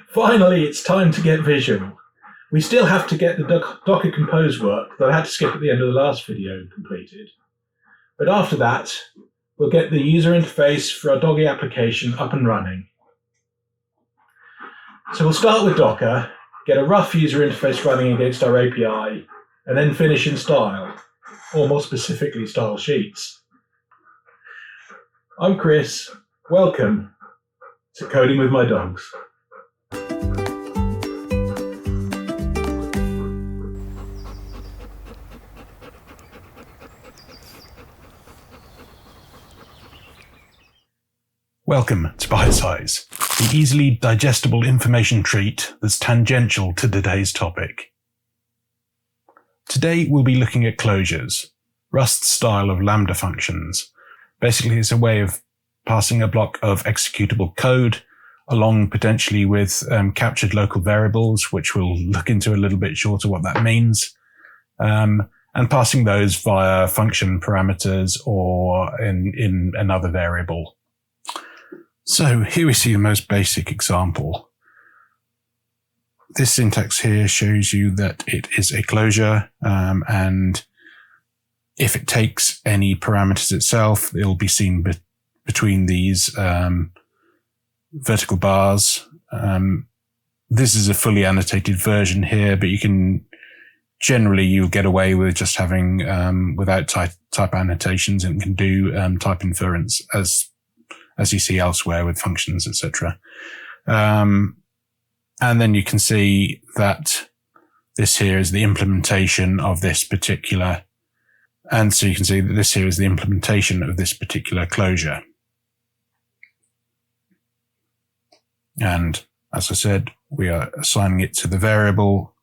Finally, it's time to get visual. We still have to get the Docker Compose work that I had to skip at the end of the last video completed. But after that, we'll get the user interface for our Doggy application up and running. So we'll start with Docker, get a rough user interface running against our API, and then finish in style, or more specifically, style sheets. I'm Chris. Welcome to Coding with My Dogs. Welcome to Byte Size, the easily digestible information treat that's tangential to today's topic. Today we'll be looking at closures, Rust's style of Lambda functions. Basically, it's a way of passing a block of executable code along potentially with captured local variables, which we'll look into a little bit shorter what that means, and passing those via function parameters or in another variable. So here we see the most basic example. This syntax here shows you that it is a closure, and if it takes any parameters itself, it'll be seen between these vertical bars. This is a fully annotated version here, but you'll get away with just having without type annotations, and can do type inference as you see elsewhere with functions, etc. And then you can see that this here is the implementation of this particular, and so you can see that this here is the implementation of this particular closure. And as I said, we are assigning it to the variable,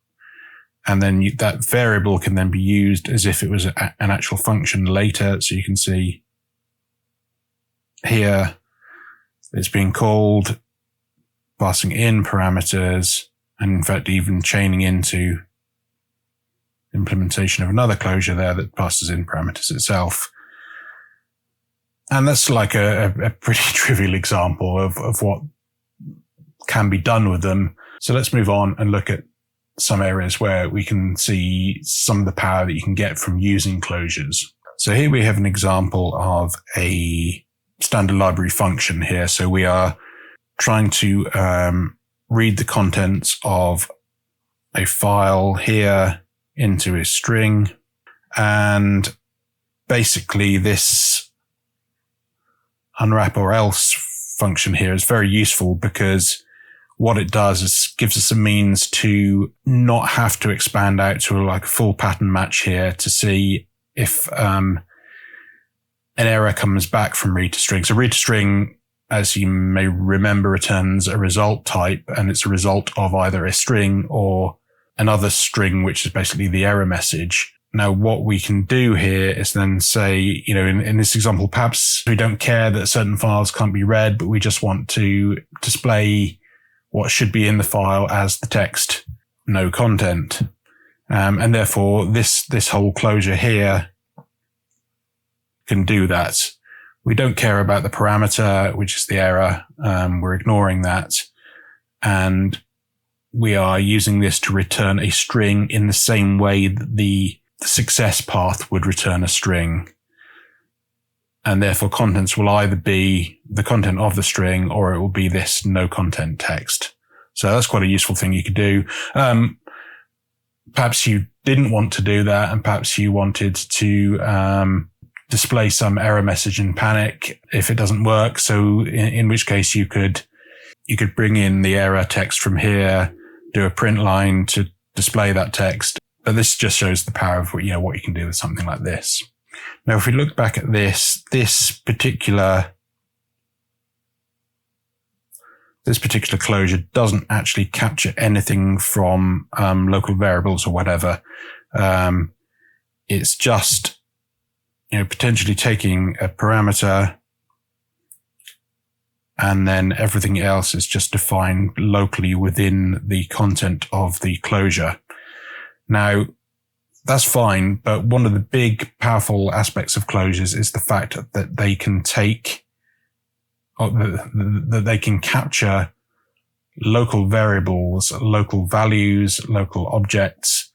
and then that variable can then be used as if it was an actual function later. So you can see here, it's being called, passing in parameters, and in fact even chaining into implementation of another closure there that passes in parameters itself. And that's like a pretty trivial example of what can be done with them. So let's move on and look at some areas where we can see some of the power that you can get from using closures. So here we have an example of a standard library function here. So we are trying to read the contents of a file here into a string. And basically this unwrap or else function here is very useful, because what it does is gives us a means to not have to expand out to like a full pattern match here to see if an error comes back from read to string. So read to string, as you may remember, returns a result type, and it's a result of either a string or another string, which is basically the error message. Now, what we can do here is then say, in this example, perhaps we don't care that certain files can't be read, but we just want to display what should be in the file as the text, no content. And therefore, this whole closure here can do that. We don't care about the parameter, which is the error. We're ignoring that. And we are using this to return a string in the same way that the success path would return a string. And therefore contents will either be the content of the string, or it will be this no content text. So that's quite a useful thing you could do. Perhaps you didn't want to do that, and perhaps you wanted to display some error message and panic if it doesn't work. So in which case you could bring in the error text from here, do a print line to display that text. But this just shows the power of what you can do with something like this. Now, if we look back at this particular closure doesn't actually capture anything from local variables or whatever. It's just potentially taking a parameter, and then everything else is just defined locally within the content of the closure. Now, that's fine, but one of the big powerful aspects of closures is the fact that they can capture local variables, local values, local objects,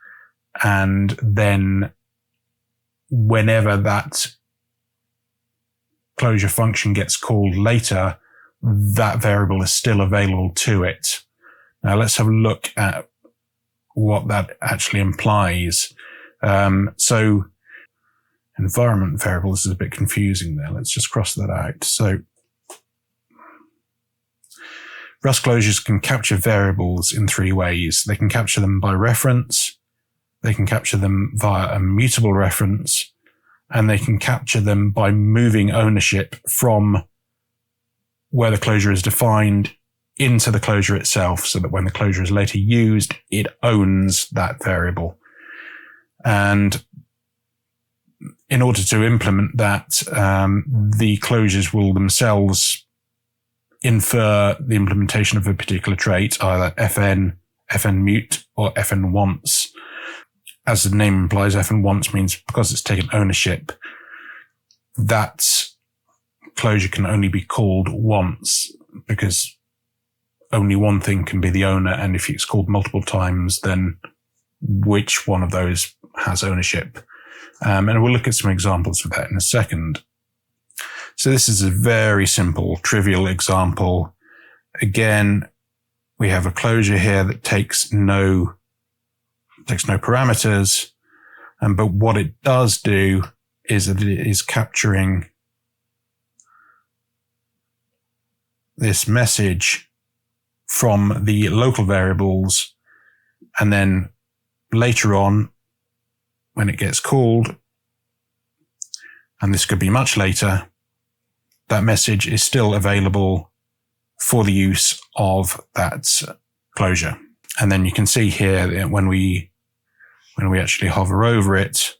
and then whenever that closure function gets called later, that variable is still available to it. Now let's have a look at what that actually implies. So environment variables is a bit confusing there. Let's just cross that out. So Rust closures can capture variables in three ways. They can capture them by reference, they can capture them via a mutable reference, and they can capture them by moving ownership from where the closure is defined into the closure itself, so that when the closure is later used, it owns that variable. And in order to implement that, the closures will themselves infer the implementation of a particular trait, either fn, fn mute, or fn once. As the name implies, fn once means because it's taken ownership, that closure can only be called once, because only one thing can be the owner, and if it's called multiple times, then which one of those has ownership? And we'll look at some examples of that in a second. So this is a very simple, trivial example. Again, we have a closure here that takes no parameters, but what it does do is that it is capturing this message from the local variables, and then later on, when it gets called, and this could be much later, that message is still available for the use of that closure. And then you can see here that when we actually hover over it,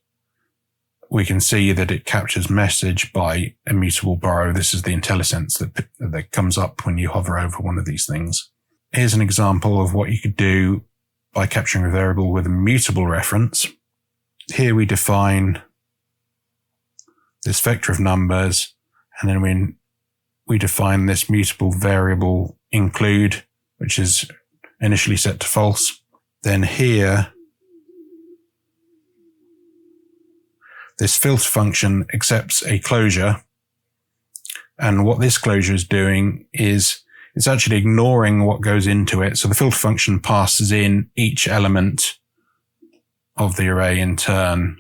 we can see that it captures message by immutable borrow. This is the IntelliSense that comes up when you hover over one of these things. Here's an example of what you could do by capturing a variable with a mutable reference. Here we define this vector of numbers, and then we define this mutable variable include, which is initially set to false. Then here, this filter function accepts a closure. And what this closure is doing is it's actually ignoring what goes into it. So the filter function passes in each element of the array in turn.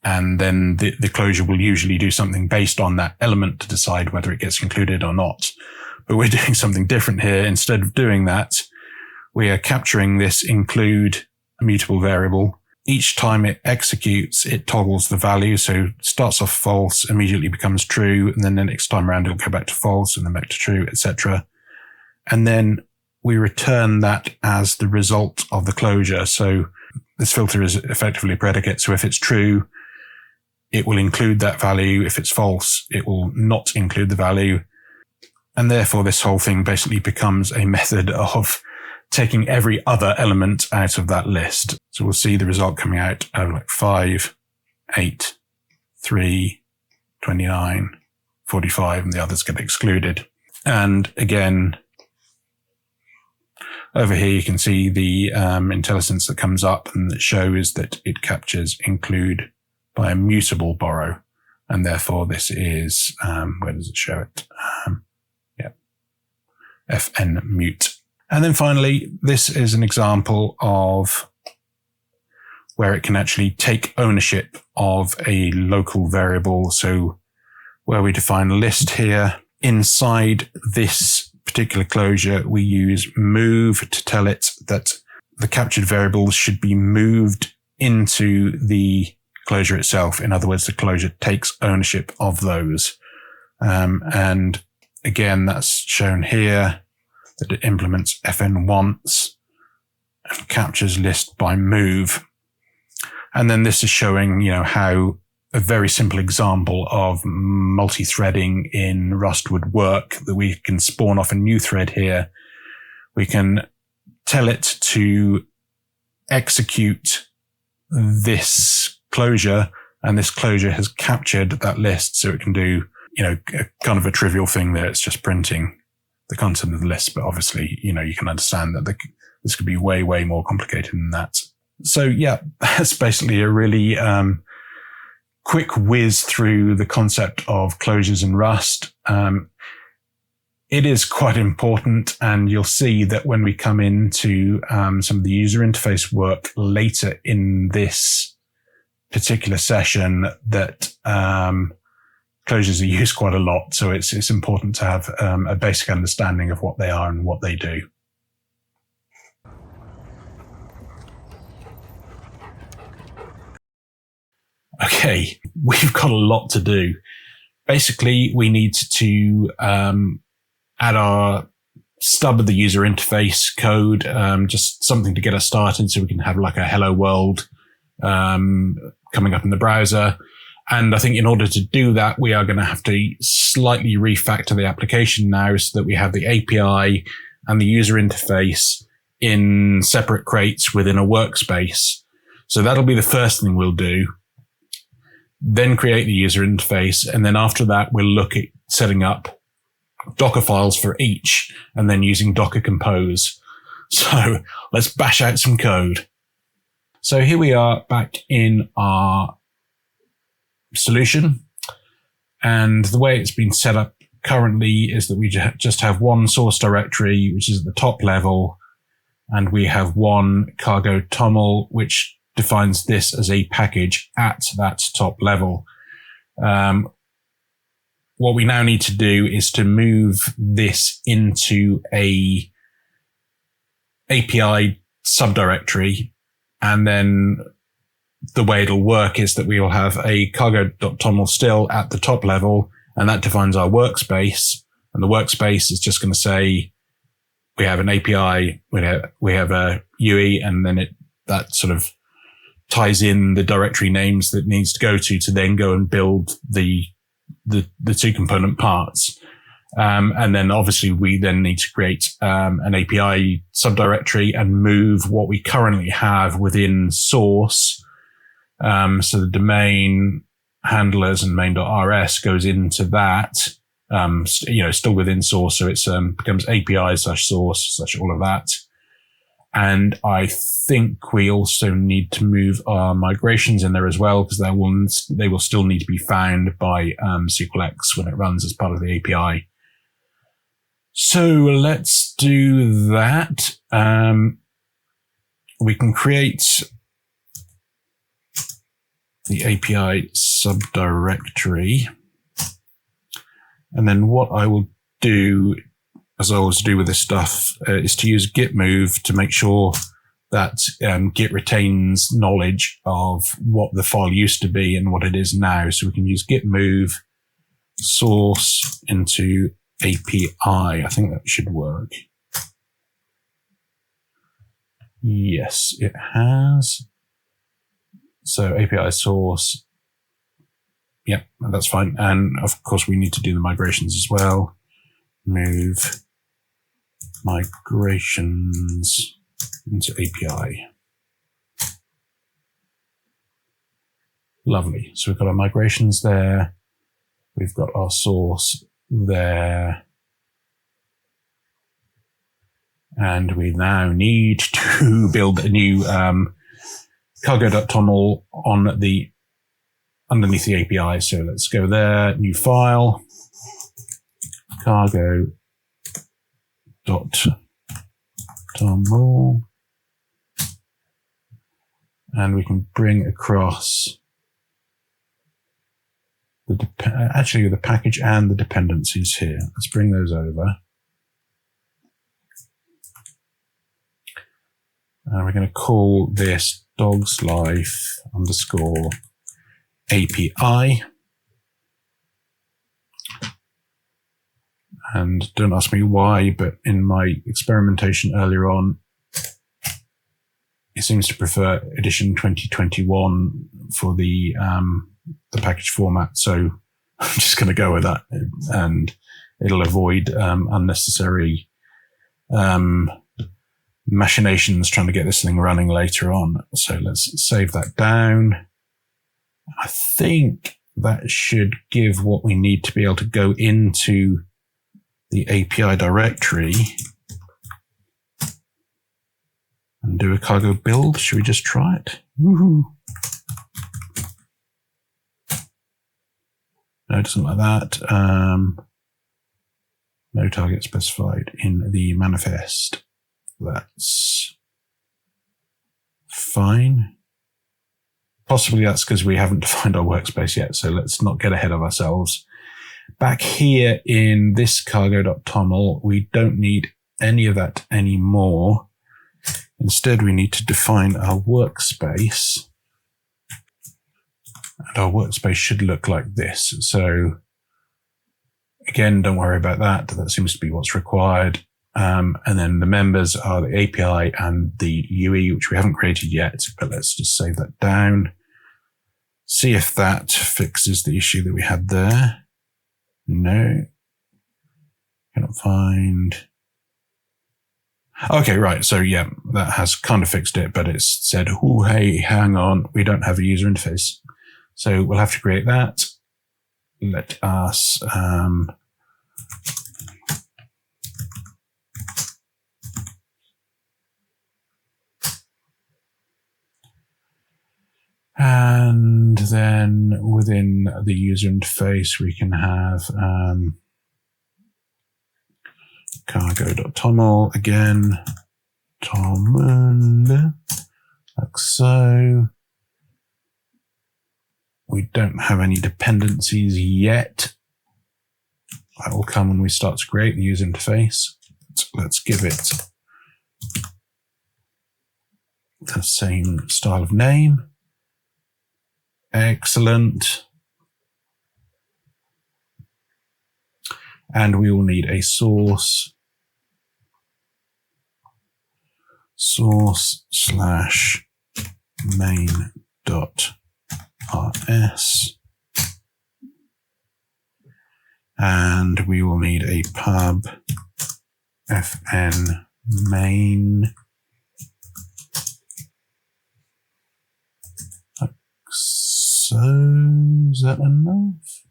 And then the closure will usually do something based on that element to decide whether it gets included or not. But we're doing something different here. Instead of doing that, we are capturing this include immutable variable. Each time it executes, it toggles the value. So it starts off false, immediately becomes true, and then the next time around it'll go back to false and then back to true, etc. And then we return that as the result of the closure. So this filter is effectively a predicate. So if it's true, it will include that value. If it's false, it will not include the value. And therefore, this whole thing basically becomes a method of taking every other element out of that list. So we'll see the result coming out of like 5, 8, 3, 29, 45, and the others get excluded. And again, over here, you can see the IntelliSense that comes up, and that shows that it captures include by a mutable borrow. And therefore, this is, where does it show it? fn mute. And then finally, this is an example of where it can actually take ownership of a local variable. So where we define a list here, inside this particular closure, we use move to tell it that the captured variables should be moved into the closure itself. In other words, the closure takes ownership of those. And again, that's shown here, that it implements fn once and captures list by move. And then this is showing, how a very simple example of multi-threading in Rust would work, that we can spawn off a new thread here. We can tell it to execute this closure, and this closure has captured that list. So it can do, kind of a trivial thing there. It's just printing content of the list, but obviously, you can understand that this could be way, way more complicated than that. So yeah, that's basically a really quick whiz through the concept of closures in Rust. It is quite important, and you'll see that when we come into some of the user interface work later in this particular session, that closures are used quite a lot. So it's important to have a basic understanding of what they are and what they do. Okay, we've got a lot to do. Basically, we need to add our stub of the user interface code, just something to get us started so we can have like a hello world coming up in the browser. And I think in order to do that, we are going to have to slightly refactor the application now so that we have the API and the user interface in separate crates within a workspace. So that'll be the first thing we'll do. Then create the user interface. And then after that, we'll look at setting up Docker files for each and then using Docker Compose. So let's bash out some code. So here we are back in our solution. And the way it's been set up currently is that we just have one source directory, which is at the top level. And we have one cargo toml, which defines this as a package at that top level. What we now need to do is to move this into a API subdirectory. And then the way it'll work is that we will have a cargo.toml still at the top level, and that defines our workspace. And the workspace is just going to say we have an API, we have a UI, and then that sort of ties in the directory names that it needs to go to then go and build the two component parts. And then obviously we then need to create an API subdirectory and move what we currently have within source. So the domain handlers and main.rs goes into that, still within source. So it's becomes API/source/ all of that. And I think we also need to move our migrations in there as well, because they will still need to be found by SQLX when it runs as part of the API. So let's do that. We can create the API subdirectory. And then what I will do, as I always do with this stuff, is to use git move to make sure that Git retains knowledge of what the file used to be and what it is now. So we can use git move source into API. I think that should work. Yes, it has. So API source. Yep, that's fine. And of course, we need to do the migrations as well. Move migrations into API. Lovely. So we've got our migrations there. We've got our source there. And we now need to build a new cargo.toml underneath the API. So let's go there, new file, cargo.toml. And we can bring across the package and the dependencies here. Let's bring those over. And we're going to call this dogs life _ API. And don't ask me why, but in my experimentation earlier on, it seems to prefer edition 2021 for the package format. So I'm just going to go with that, and it'll avoid unnecessary machinations trying to get this thing running later on. So let's save that down. I think that should give what we need to be able to go into the API directory and do a cargo build. Should we just try it? Woohoo. No, it doesn't like that. No target specified in the manifest. That's fine. Possibly that's because we haven't defined our workspace yet, so let's not get ahead of ourselves. Back here in this cargo.toml, we don't need any of that anymore. Instead, we need to define our workspace. And our workspace should look like this. So again, don't worry about that. That seems to be what's required. And then the members are the API and the UE, which we haven't created yet, but let's just save that down. See if that fixes the issue that we had there. No. Cannot find. Okay, right. So yeah, that has kind of fixed it, but it's said, oh, hey, hang on. We don't have a user interface. So we'll have to create that. Let us and then within the user interface, we can have cargo.toml again, toml, like so. We don't have any dependencies yet. That will come when we start to create the user interface. So let's give it the same style of name. Excellent. And we will need a source slash main.rs. And we will need a pub fn main. So is that enough?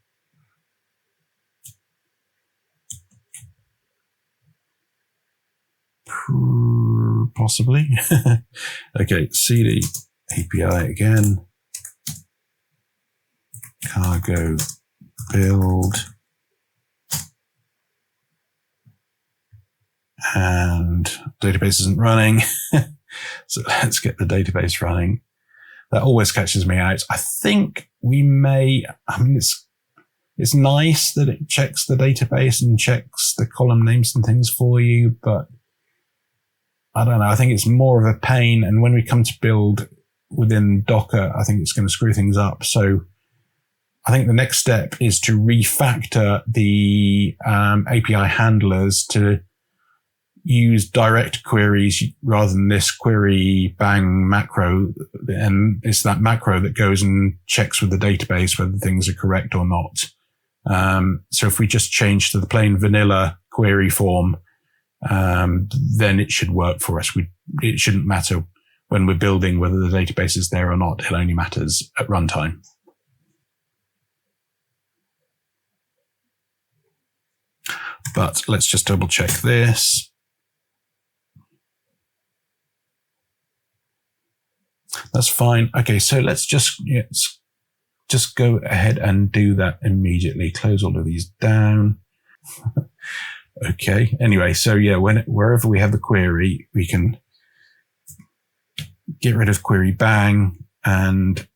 Possibly. Okay, cd API again. Cargo build. And database isn't running. So let's get the database running. That always catches me out. I think we may, I mean, it's nice that it checks the database and checks the column names and things for you, but I don't know. I think it's more of a pain. And when we come to build within Docker, I think it's going to screw things up. So I think the next step is to refactor the API handlers to use direct queries rather than this query bang macro. And it's that macro that goes and checks with the database whether things are correct or not. So if we just change to the plain vanilla query form, then it should work for us. It shouldn't matter when we're building whether the database is there or not. It only matters at runtime. But let's just double check this. That's fine. Okay, so let's just go ahead and do that immediately. Close all of these down. Okay. Anyway, so yeah, wherever we have the query, we can get rid of query bang and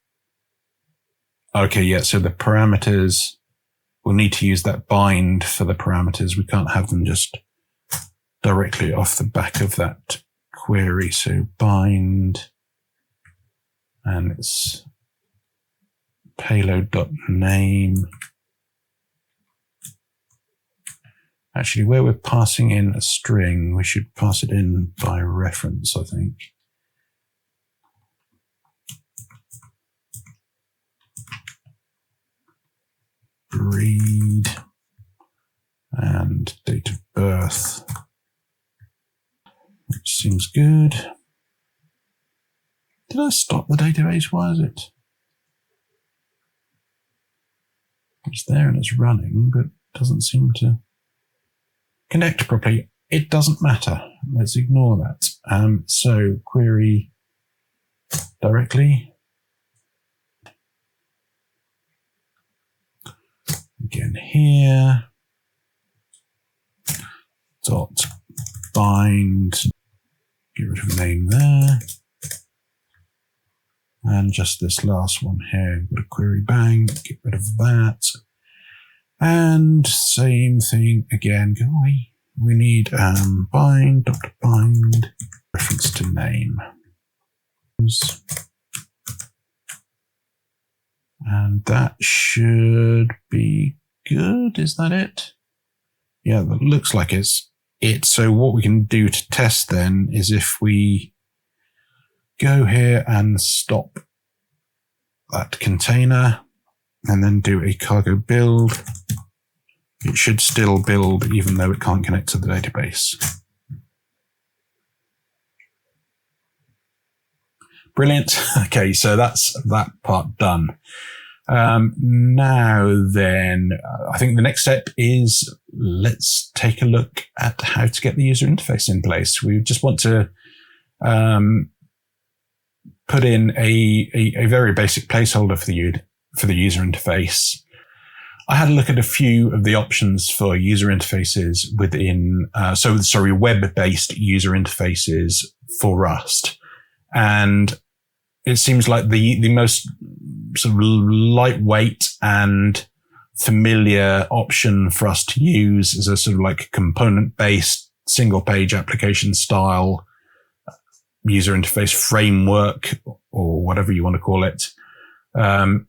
okay, yeah. So the parameters, we'll need to use that bind for the parameters. We can't have them just directly off the back of that query. So bind. And it's payload.name. Actually, where we're passing in a string, we should pass it in by reference, I think. Breed and date of birth, which seems good. Did I stop the database? Why is it? It's there and it's running, but doesn't seem to. connect properly. It doesn't matter. Let's ignore that. So query directly. Again here. Dot bind. Get rid of name there. And just this last one here. Got a query bang. Get rid of that. And same thing again. Go away. We need bind, bind, reference to name. And that should be good. Is that it? Yeah, that looks like it's it. So what we can do to test then is if we go here and stop that container and then do a cargo build, it should still build even though it can't connect to the database. Brilliant. Okay, so that's that part done. Now then, I think the next step is let's take a look at how to get the user interface in place. We just want to put in a very basic placeholder for the user interface. I had a look at a few of the options for user interfaces within, web-based user interfaces for Rust. And it seems like the most sort of lightweight and familiar option for us to use is a sort of like component-based single-page application style user interface framework, or whatever you want to call it,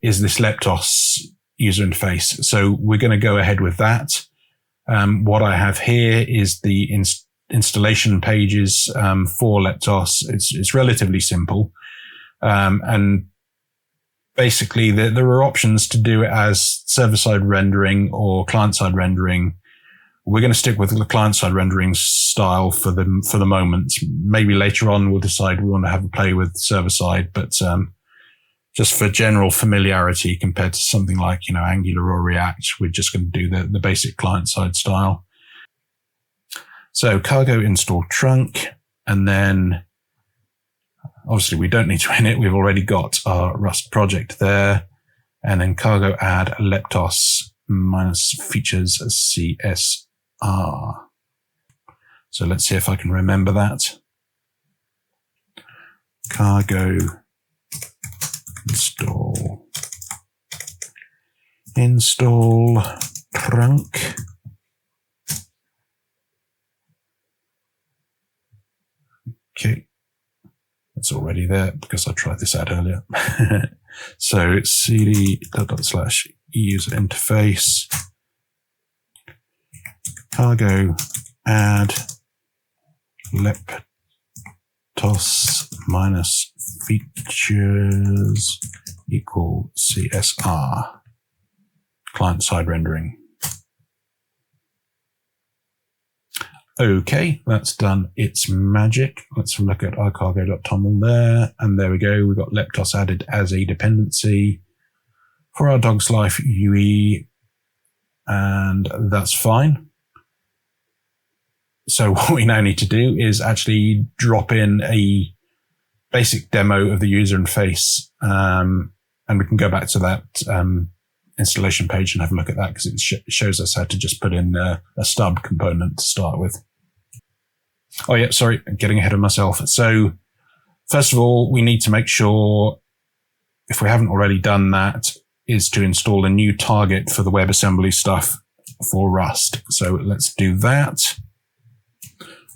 is this Leptos user interface. So we're going to go ahead with that. What I have here is the installation pages for Leptos. It's relatively simple. And basically there are options to do it as server-side rendering or client-side rendering. We're going to stick with the client-side rendering style for the moment. Maybe later on we'll decide we want to have a play with server-side, but just for general familiarity compared to something like, Angular or React, we're just going to do the basic client-side style. So cargo install trunk, and then obviously we don't need to init. We've already got our Rust project there. And then cargo add Leptos minus features CSR. So let's see if I can remember that. Cargo install trunk. Okay. It's already there because I tried this out earlier. So it's cd / user interface cargo add Leptos minus features equal CSR client-side rendering. Okay, that's done its magic. Let's look at our cargo.toml there. And there we go. We've got Leptos added as a dependency for our Dog's Life UE. And that's fine. So what we now need to do is actually drop in a basic demo of the user interface. And we can go back to that installation page and have a look at that because it shows us how to just put in a stub component to start with. Oh yeah, sorry, I'm getting ahead of myself. So first of all, we need to make sure, if we haven't already done that, is to install a new target for the WebAssembly stuff for Rust. So let's do that.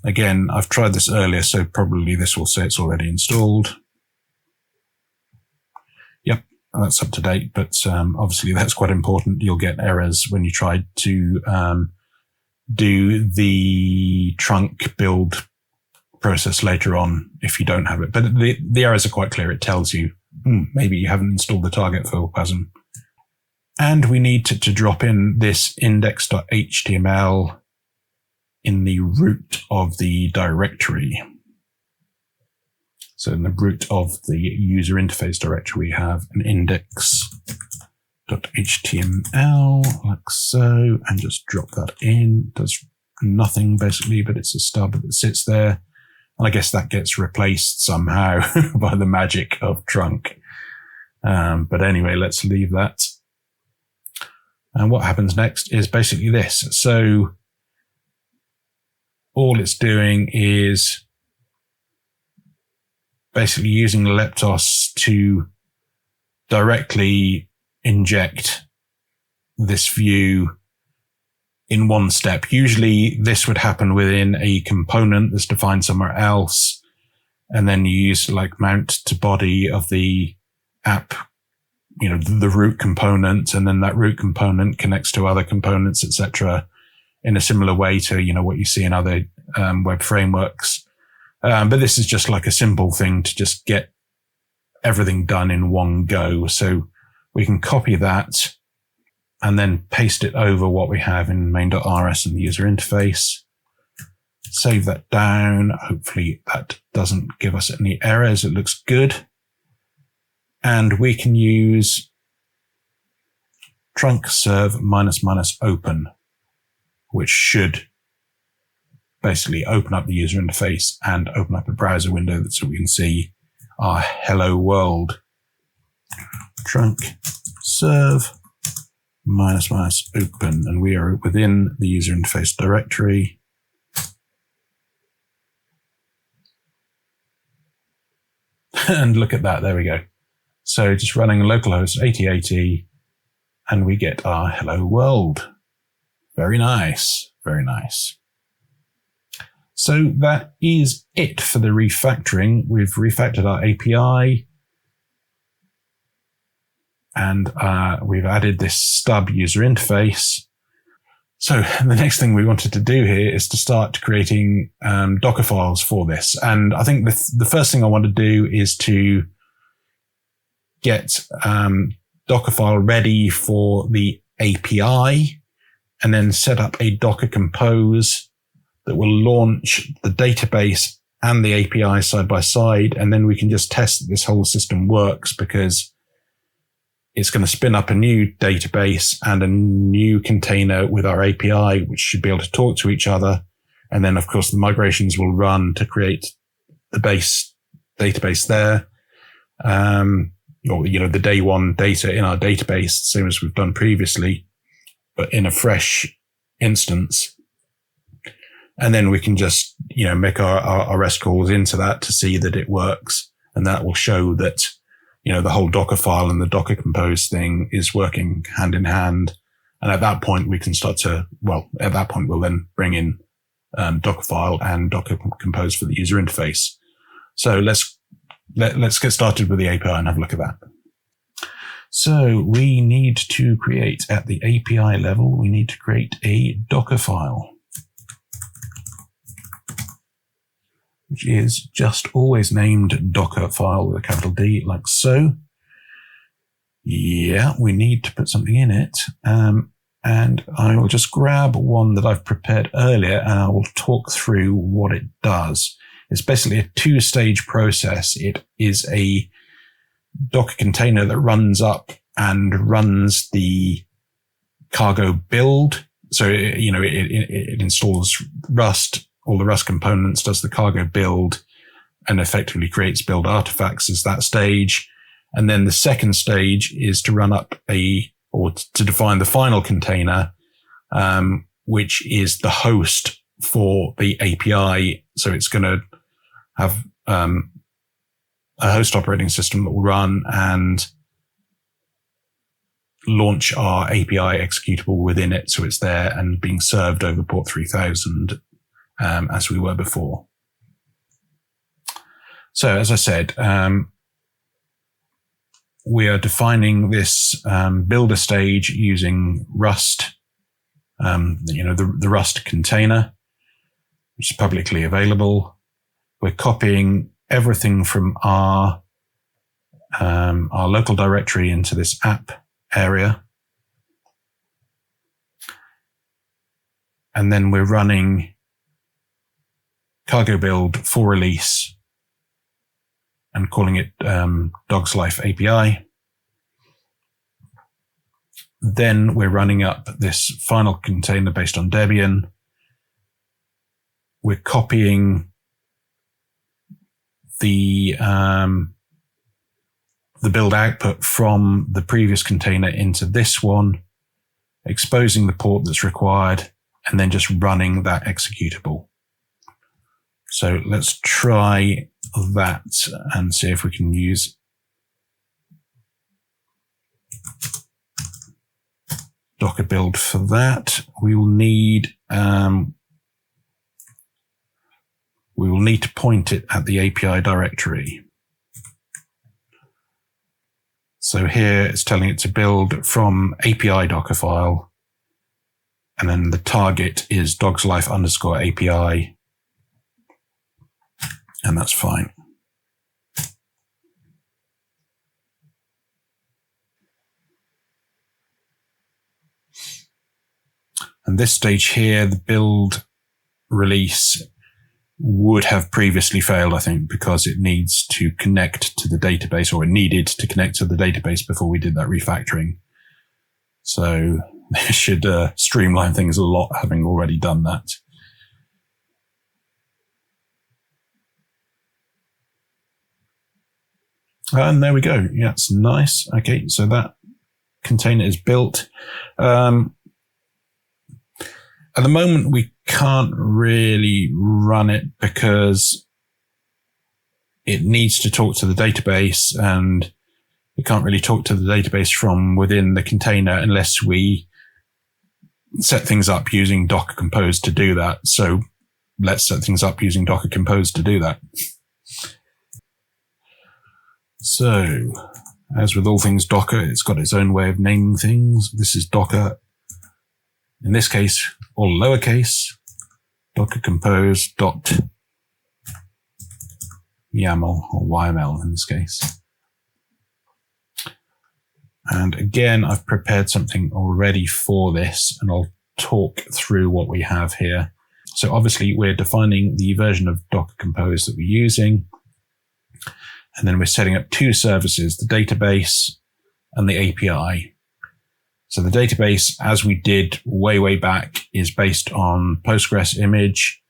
Again, I've tried this earlier, so probably this will say it's already installed. Yep, that's up to date, but obviously that's quite important. You'll get errors when you try to do the trunk build process later on if you don't have it. But the errors are quite clear. It tells you maybe you haven't installed the target for WASM. And we need to drop in this index.html in the root of the directory. So in the root of the user interface directory, we have an index.html like so, and just drop that in. It does nothing basically, but it's a stub that sits there. And I guess that gets replaced somehow by the magic of trunk. But anyway, let's leave that. And what happens next is basically this. So all it's doing is basically using the Leptos to directly inject this view in one step. Usually this would happen within a component that's defined somewhere else. And then you use like mount to body of the app, the root component, and then that root component connects to other components, etc., in a similar way to, what you see in other web frameworks. But this is just like a simple thing to just get everything done in one go. So we can copy that and then paste it over what we have in main.rs and the user interface. Save that down. Hopefully that doesn't give us any errors. It looks good. And we can use trunk serve -- open, which should basically open up the user interface and open up a browser window so we can see our hello world. Trunk serve -- open, and we are within the user interface directory. And look at that, there we go. So just running localhost 8080, and we get our hello world. Very nice, very nice. So that is it for the refactoring. We've refactored our API, and we've added this stub user interface. So the next thing we wanted to do here is to start creating Docker files for this. And I think the first thing I want to do is to get Dockerfile ready for the API, and then set up a Docker Compose that will launch the database and the API side by side. And then we can just test that this whole system works, because it's going to spin up a new database and a new container with our API, which should be able to talk to each other. And then, of course, the migrations will run to create the base database there. Or, the day one data in our database, same as we've done previously, but in a fresh instance. And then we can just, make our REST calls into that to see that it works. And that will show that, the whole Docker file and the Docker Compose thing is working hand in hand. And at that point, we can we'll then bring in Dockerfile and Docker Compose for the user interface. So let's get started with the API and have a look at that. So we need to create, at the API level, we need to create a Docker file, which is just always named Docker file with a capital D, like so. Yeah, we need to put something in it. And I will just grab one that I've prepared earlier, and I will talk through what it does. It's basically a two-stage process. It is a Docker container that runs up and runs the cargo build. So, it installs Rust, all the Rust components, does the cargo build, and effectively creates build artifacts as that stage. And then the second stage is to run up to define the final container, which is the host for the API. So it's going to have a host operating system that will run and launch our API executable within it. So it's there and being served over port 3000, as we were before. So as I said, we are defining this builder stage using Rust, the Rust container, which is publicly available. We're copying everything from our local directory into this app area. And then we're running cargo build for release and calling it Dog's Life API. Then we're running up this final container based on Debian, we're copying the build output from the previous container into this one, exposing the port that's required, and then just running that executable. So let's try that and see if we can use Docker build for that. We will need to point it at the API directory. So here it's telling it to build from API Docker file, and then the target is dogslife_API, and that's fine. And this stage here, the build release would have previously failed, I think, because it needs to connect to the database, or it needed to connect to the database before we did that refactoring. So it should streamline things a lot, having already done that. And there we go. Yeah, it's nice. Okay, so that container is built. At the moment, we can't really run it because it needs to talk to the database, and we can't really talk to the database from within the container unless we set things up using Docker Compose to do that. So let's set things up using Docker Compose to do that. So, as with all things Docker, it's got its own way of naming things. This is Docker, in this case, all lowercase, Docker Compose dot YAML, or YML in this case. And again, I've prepared something already for this, and I'll talk through what we have here. So obviously we're defining the version of Docker Compose that we're using. And then we're setting up two services, the database and the API. So the database, as we did way back, is based on Postgres image.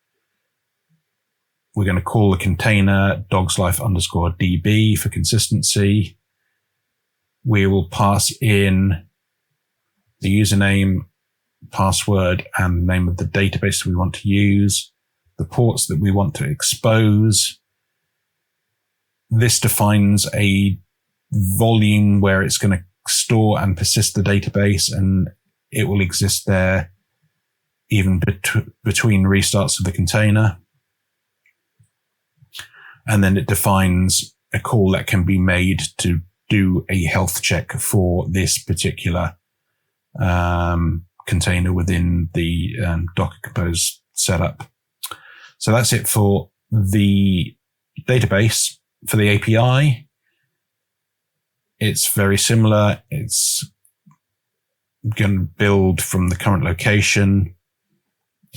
We're going to call the container dogslife_db for consistency. We will pass in the username, password, and the name of the database that we want to use, the ports that we want to expose. This defines a volume where it's going to store and persist the database, and it will exist there even between restarts of the container. And then it defines a call that can be made to do a health check for this particular container within the Docker Compose setup. So that's it for the database. For the API, it's very similar. It's going to build from the current location,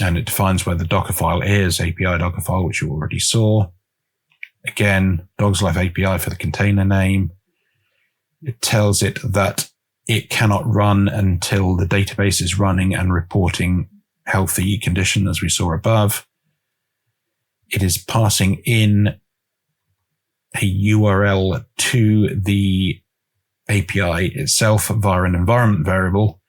and it defines where the Docker file is, API Docker file, which you already saw. Again, dogslife API for the container name. It tells it that it cannot run until the database is running and reporting healthy condition, as we saw above. It is passing in a URL to the API itself via an environment variable.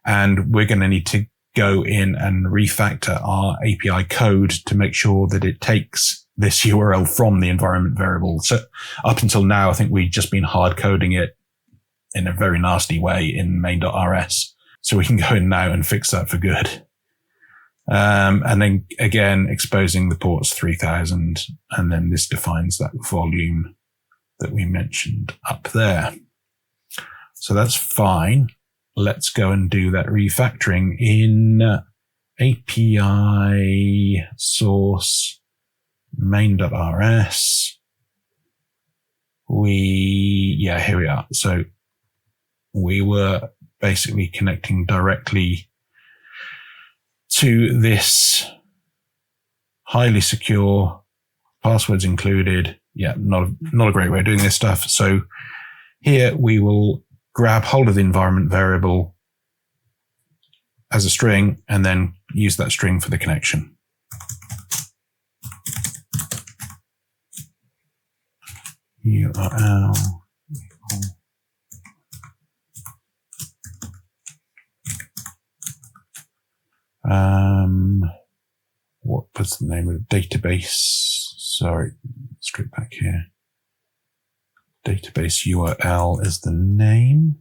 And we're going to need to go in and refactor our API code to make sure that it takes this URL from the environment variable. So up until now, I think we've just been hard coding it in a very nasty way in main.rs. So we can go in now and fix that for good. And then again, exposing the ports 3000. And then this defines that volume that we mentioned up there. So that's fine. Let's go and do that refactoring in API source main.rs. Here we are. So we were basically connecting directly to this highly secure, passwords included. Yeah, not a great way of doing this stuff. So here we will grab hold of the environment variable as a string and then use that string for the connection. URL. What was the name of the database? Sorry, straight back here. Database URL is the name.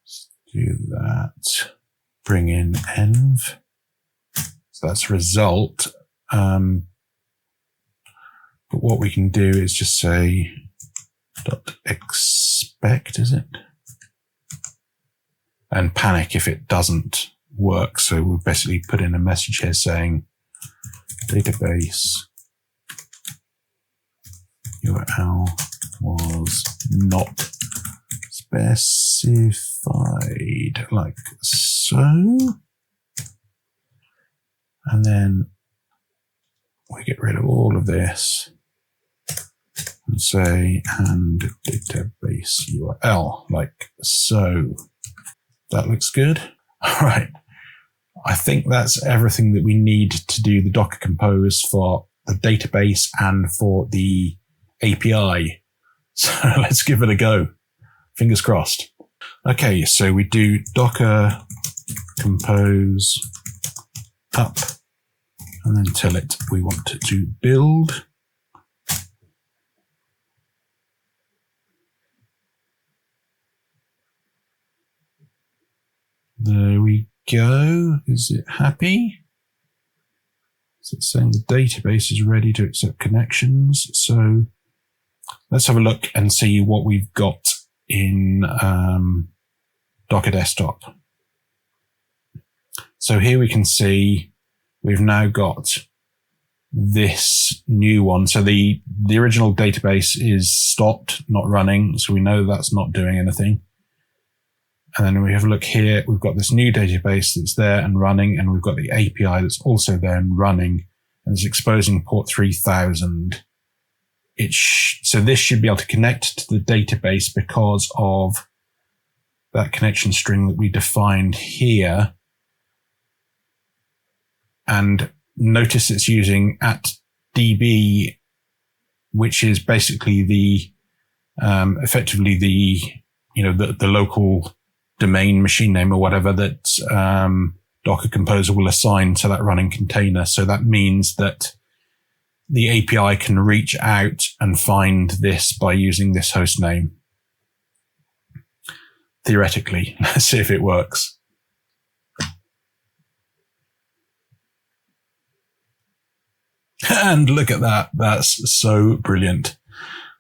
Let's do that. Bring in env. So that's result. But what we can do is just say dot expect, is it? And panic if it doesn't work. So we'll basically put in a message here saying database URL was not specified, like so. And then we get rid of all of this and say, and database URL, like so. That looks good. All right. I think that's everything that we need to do the Docker Compose for the database and for the API. So let's give it a go. Fingers crossed. Okay, so we do Docker Compose up and then tell it we want it to build. There we go. Is it happy? Is it saying the database is ready to accept connections? So let's have a look and see what we've got in Docker Desktop. So here we can see we've now got this new one. So the original database is stopped, not running. So we know that's not doing anything. And then we have a look here. We've got this new database that's there and running, and we've got the API that's also there and running, and it's exposing port 3000. So this should be able to connect to the database because of that connection string that we defined here. And notice it's using @db, which is basically the effectively the local domain machine name or whatever that Docker Composer will assign to that running container. So that means that the API can reach out and find this by using this host name. Theoretically, let's see if it works. And look at that. That's so brilliant.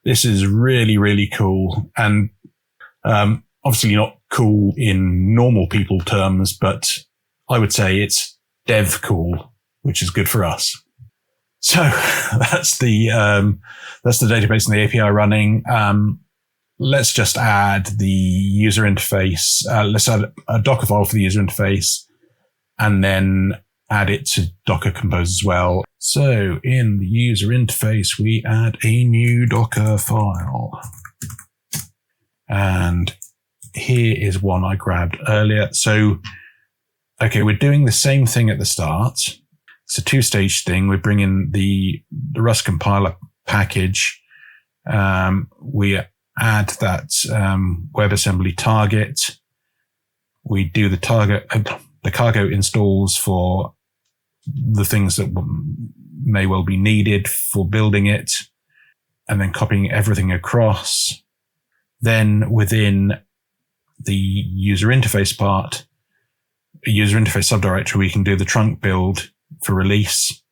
This is really, really cool. And obviously not cool in normal people terms, but I would say it's dev cool, which is good for us. So that's the database and the API running. Let's just add the user interface. Let's add a Docker file for the user interface and then add it to Docker Compose as well. So in the user interface, we add a new Docker file. And here is one I grabbed earlier. So, okay, we're doing the same thing at the start. It's a two-stage thing. We bring in the Rust compiler package. We add that WebAssembly target. We do the cargo installs for the things that may well be needed for building it, and then copying everything across. Then within the user interface part, a user interface subdirectory, we can do the trunk build for release.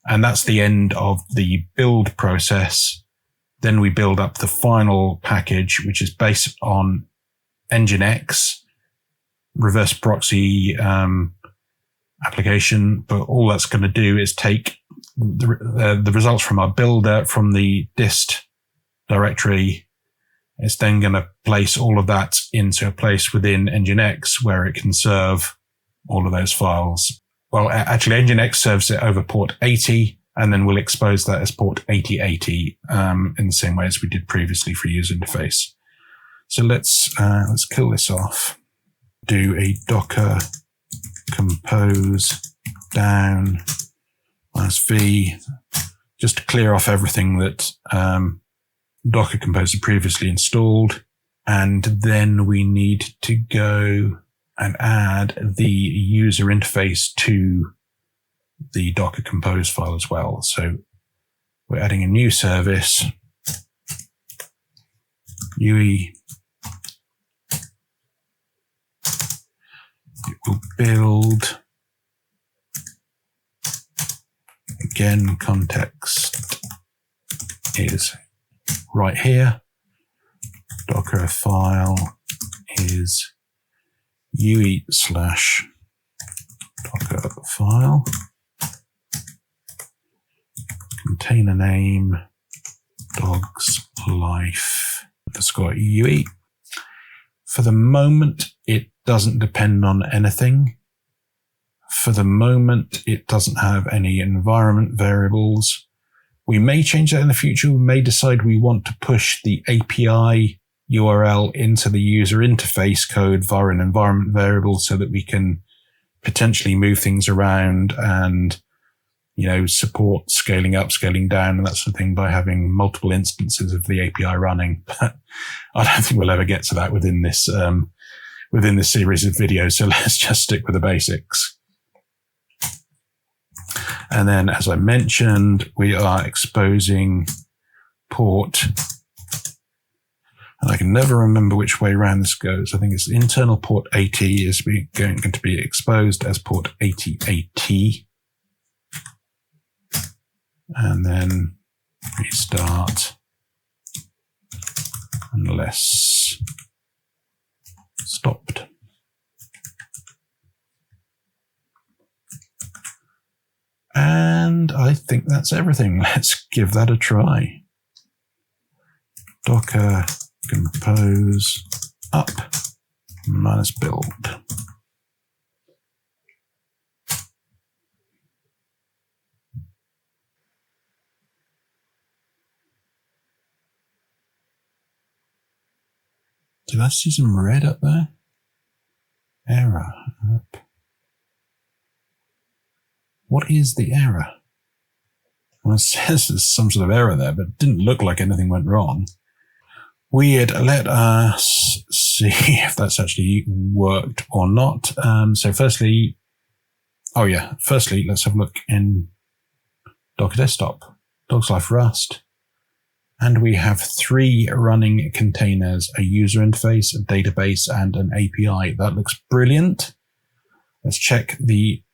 And that's the end of the build process. Then we build up the final package, which is based on Nginx, reverse proxy application. But all that's going to do is take the results from our builder from the dist directory. It's then going to place all of that into a place within Nginx where it can serve all of those files. Well, actually, Nginx serves it over port 80, and then we'll expose that as port 8080 in the same way as we did previously for user interface. So let's kill this off. Do a Docker compose down -v just to clear off everything that Docker Compose had previously installed. And then we need to go and add the user interface to the Docker Compose file as well. So we're adding a new service, UE. It will build. Again, context is right here. Docker file is UE/Docker file. Container name dogs life _UE. For the moment, it doesn't depend on anything. For the moment, it doesn't have any environment variables. We may change that in the future. We may decide we want to push the API URL into the user interface code via an environment variable so that we can potentially move things around and, support scaling up, scaling down, and that sort of thing by having multiple instances of the API running. But I don't think we'll ever get to that within this series of videos. So let's just stick with the basics. And then, as I mentioned, we are exposing port. And I can never remember which way around this goes. I think it's internal port 80 is going to be exposed as port 8080. And then restart unless stopped. And I think that's everything. Let's give that a try. Docker compose up -build. Did I see some red up there? Error up. What is the error? Well, it says there's some sort of error there, but it didn't look like anything went wrong. Weird. Let us see if that's actually worked or not. So firstly, let's have a look in Docker Desktop, Dogs Life Rust. And we have 3 running containers, a user interface, a database, and an API. That looks brilliant. Let's check the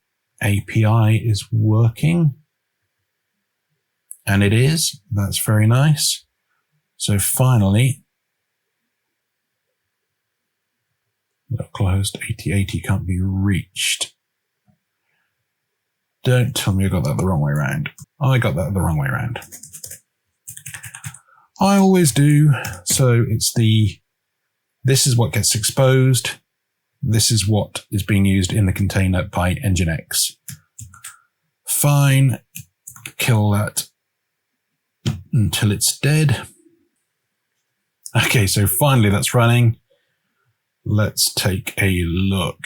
API is working. And it is. That's very nice. So finally, closed 8080 can't be reached. Don't tell me I got that the wrong way around. I got that the wrong way around. I always do. So this is what gets exposed. This is what is being used in the container by Nginx. Fine. Kill that until it's dead. Okay, so finally that's running. Let's take a look.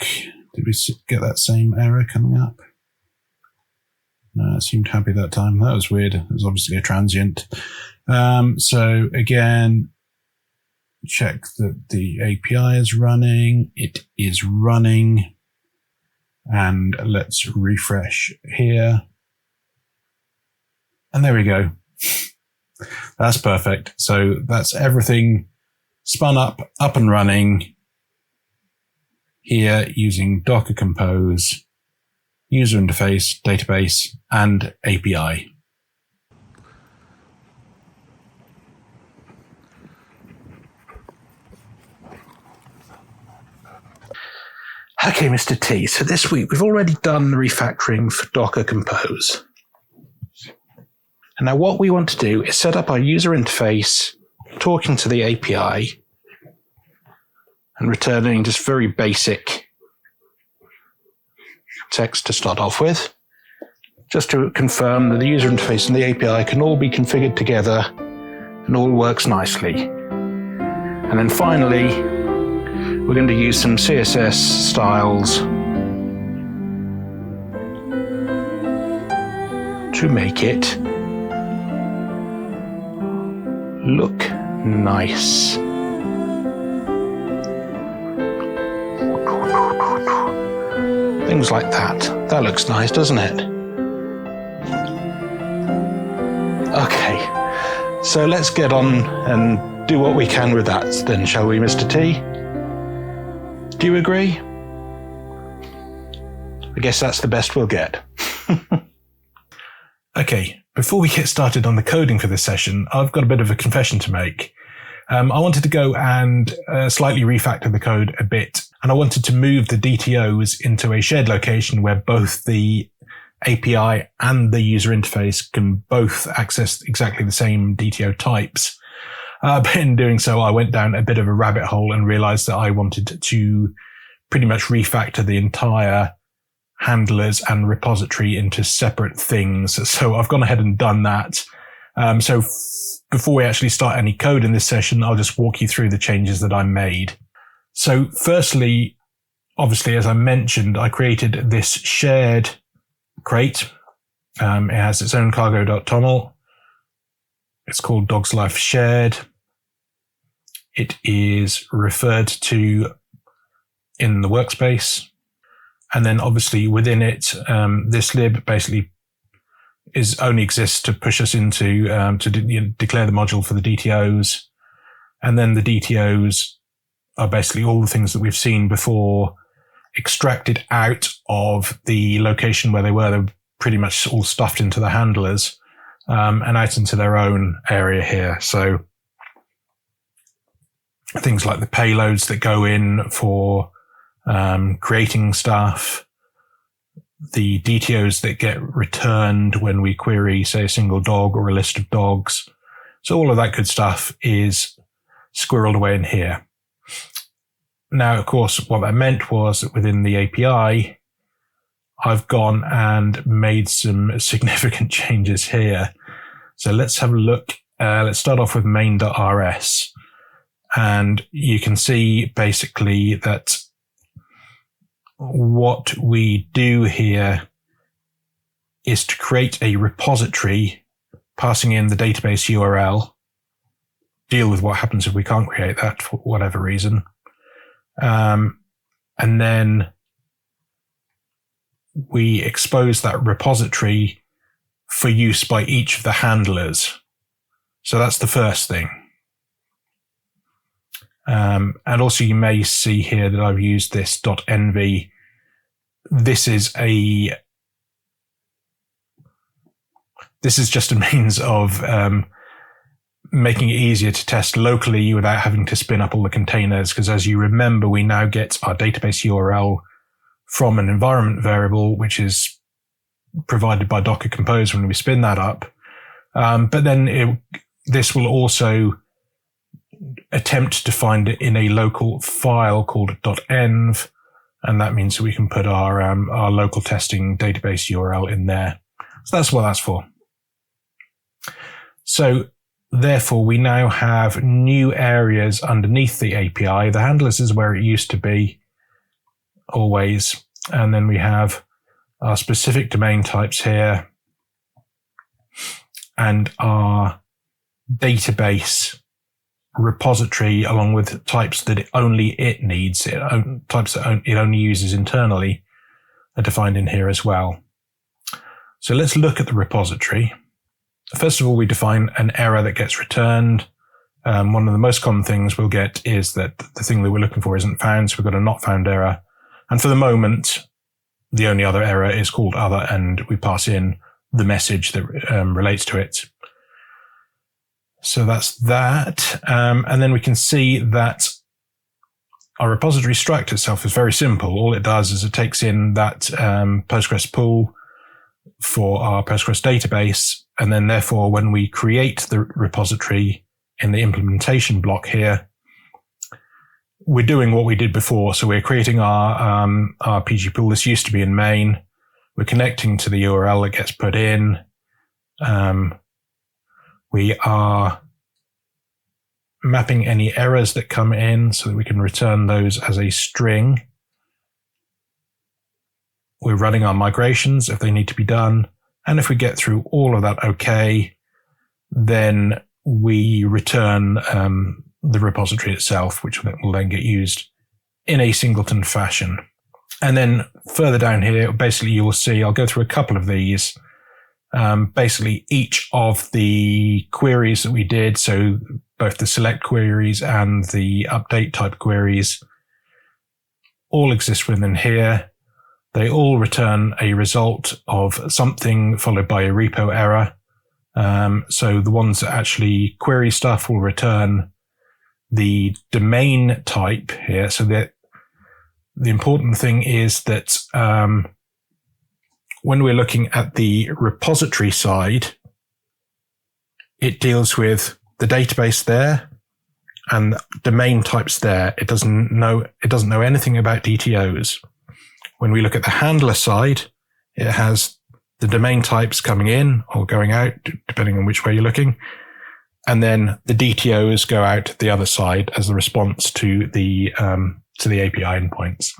Did we get that same error coming up? No, it seemed happy that time. That was weird. It was obviously a transient. So again, check that the API is running. It is running. And let's refresh here. And there we go. That's perfect. So that's everything spun up and running here using Docker Compose, user interface, database, and API. Okay, Mr. T. So this week we've already done the refactoring for Docker Compose. And now what we want to do is set up our user interface, talking to the API, and returning just very basic text to start off with, just to confirm that the user interface and the API can all be configured together and all works nicely. And then finally, we're going to use some CSS styles to make it look nice. Things like that. That looks nice, doesn't it? Okay, so let's get on and do what we can with that then, shall we, Mr. T? Do you agree? I guess that's the best we'll get. Okay, before we get started on the coding for this session, I've got a bit of a confession to make. I wanted to go and slightly refactor the code a bit, and I wanted to move the DTOs into a shared location where both the API and the user interface can both access exactly the same DTO types. But in doing so, I went down a bit of a rabbit hole and realized that I wanted to pretty much refactor the entire handlers and repository into separate things. So I've gone ahead and done that. Before we actually start any code in this session, I'll just walk you through the changes that I made. So firstly, obviously, as I mentioned, I created this shared crate. It has its own cargo.toml. It's called Dog's Life Shared. It is referred to in the workspace. And then obviously within it, this lib basically only exists to push us into declare the module for the DTOs, and then the DTOs are basically all the things that we've seen before, extracted out of the location where they were. They're pretty much all stuffed into the handlers and out into their own area here. So things like the payloads that go in for creating stuff, the DTOs that get returned when we query, say, a single dog or a list of dogs. So all of that good stuff is squirreled away in here. Now, of course, what that meant was that within the API, I've gone and made some significant changes here. So let's have a look. Let's start off with main.rs. And you can see basically that what we do here is to create a repository, passing in the database URL, deal with what happens if we can't create that for whatever reason. And then we expose that repository for use by each of the handlers. So that's the first thing. And also you may see here that I've used this .env. This is just a means of making it easier to test locally without having to spin up all the containers. Because as you remember, we now get our database URL from an environment variable, which is provided by Docker Compose when we spin that up. But then this will also attempt to find it in a local file called .env, and that means we can put our local testing database URL in there. So that's what that's for. So therefore, we now have new areas underneath the API. The handlers is where it used to be always, and then we have our specific domain types here and our database repository, along with types that only it needs, types that it only uses internally, are defined in here as well. So let's look at the repository. First of all, we define an error that gets returned. One of the most common things we'll get is that the thing that we're looking for isn't found, so we've got a not found error. And for the moment, the only other error is called other, and we pass in the message that relates to it. So that's that. And then we can see that our repository struct itself is very simple. All it does is it takes in that Postgres pool for our Postgres database. And then therefore, when we create the repository in the implementation block here, we're doing what we did before. So we're creating our PG pool. This used to be in main. We're connecting to the URL that gets put in. We are mapping any errors that come in so that we can return those as a string. We're running our migrations if they need to be done. And if we get through all of that okay, then we return the repository itself, which will then get used in a singleton fashion. And then further down here, basically you will see, I'll go through a couple of these. Basically each of the queries that we did, so both the select queries and the update type queries, all exist within here. They all return a result of something followed by a repo error. So the ones that actually query stuff will return the domain type here. So that the important thing is that when we're looking at the repository side, it deals with the database there and domain types there. It doesn't know anything about DTOs. When we look at the handler side, it has the domain types coming in or going out, depending on which way you're looking. And then the DTOs go out the other side as the response to the API endpoints.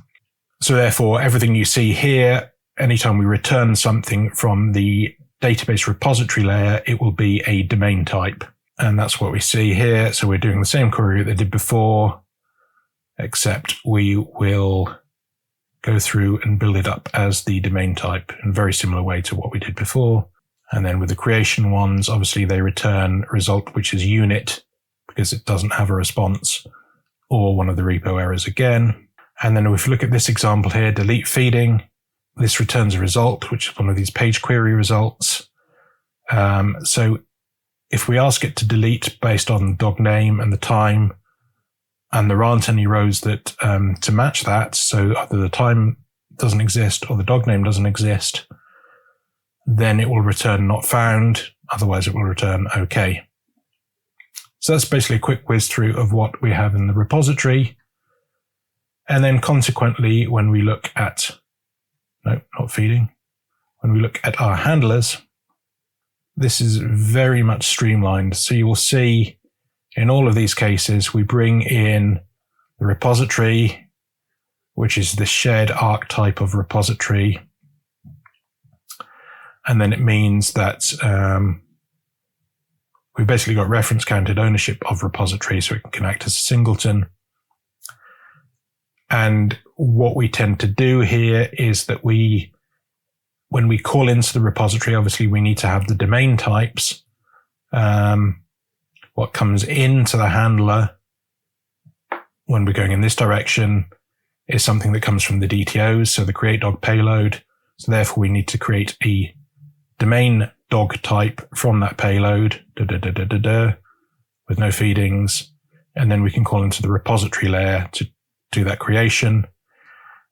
So therefore, everything you see here, anytime we return something from the database repository layer, it will be a domain type. And that's what we see here. So we're doing the same query that they did before, except we will go through and build it up as the domain type in a very similar way to what we did before. And then with the creation ones, obviously they return a result which is unit because it doesn't have a response, or one of the repo errors again. And then if we look at this example here, delete feeding, this returns a result, which is one of these page query results. So if we ask it to delete based on the dog name and the time, and there aren't any rows that to match that, so either the time doesn't exist or the dog name doesn't exist, then it will return not found. Otherwise, it will return OK. So that's basically a quick whiz through of what we have in the repository. And then consequently, when we look at, no, not feeding, when we look at our handlers, this is very much streamlined. So you will see in all of these cases, we bring in the repository, which is the shared arc type of repository. And then it means that we've basically got reference counted ownership of repository, so it can act as a singleton. And what we tend to do here is that when we call into the repository, obviously we need to have the domain types. What comes into the handler when we're going in this direction is something that comes from the DTOs, so the create dog payload. So therefore we need to create a domain dog type from that payload, with no feedings. And then we can call into the repository layer to do that creation.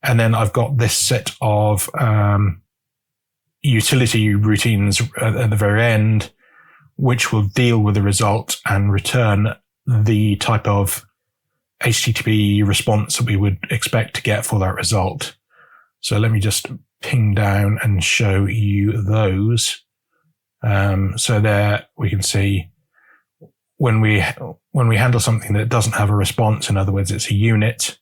And then I've got this set of utility routines at the very end, which will deal with the result and return the type of HTTP response that we would expect to get for that result. So let me just ping down and show you those. So there we can see when we handle something that doesn't have a response, in other words, it's a unit,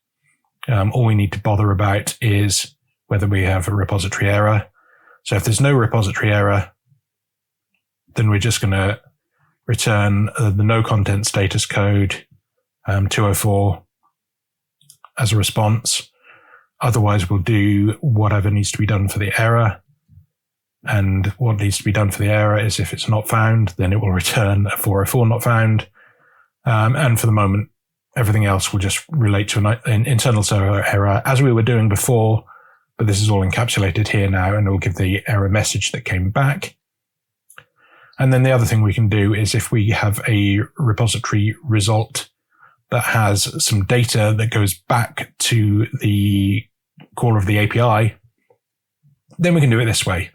all we need to bother about is whether we have a repository error. So if there's no repository error, then we're just going to return the no content status code 204 as a response. Otherwise, we'll do whatever needs to be done for the error. And what needs to be done for the error is if it's not found, then it will return a 404 not found. And for the moment, everything else will just relate to an internal server error as we were doing before. But this is all encapsulated here now, and it will give the error message that came back. And then the other thing we can do is if we have a repository result that has some data that goes back to the caller of the API, then we can do it this way.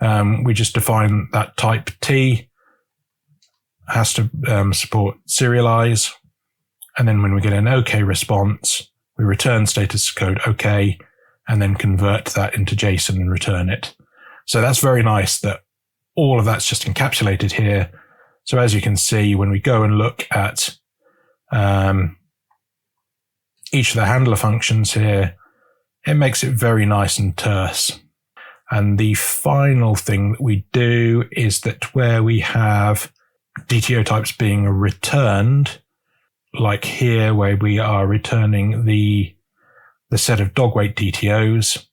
We just define that type T has to support serialize. And then when we get an OK response, we return status code OK, and then convert that into JSON and return it. So that's very nice that all of that's just encapsulated here. So as you can see, when we go and look at each of the handler functions here, it makes it very nice and terse. And the final thing that we do is that where we have DTO types being returned, like here where we are returning the set of dog weight DTOs.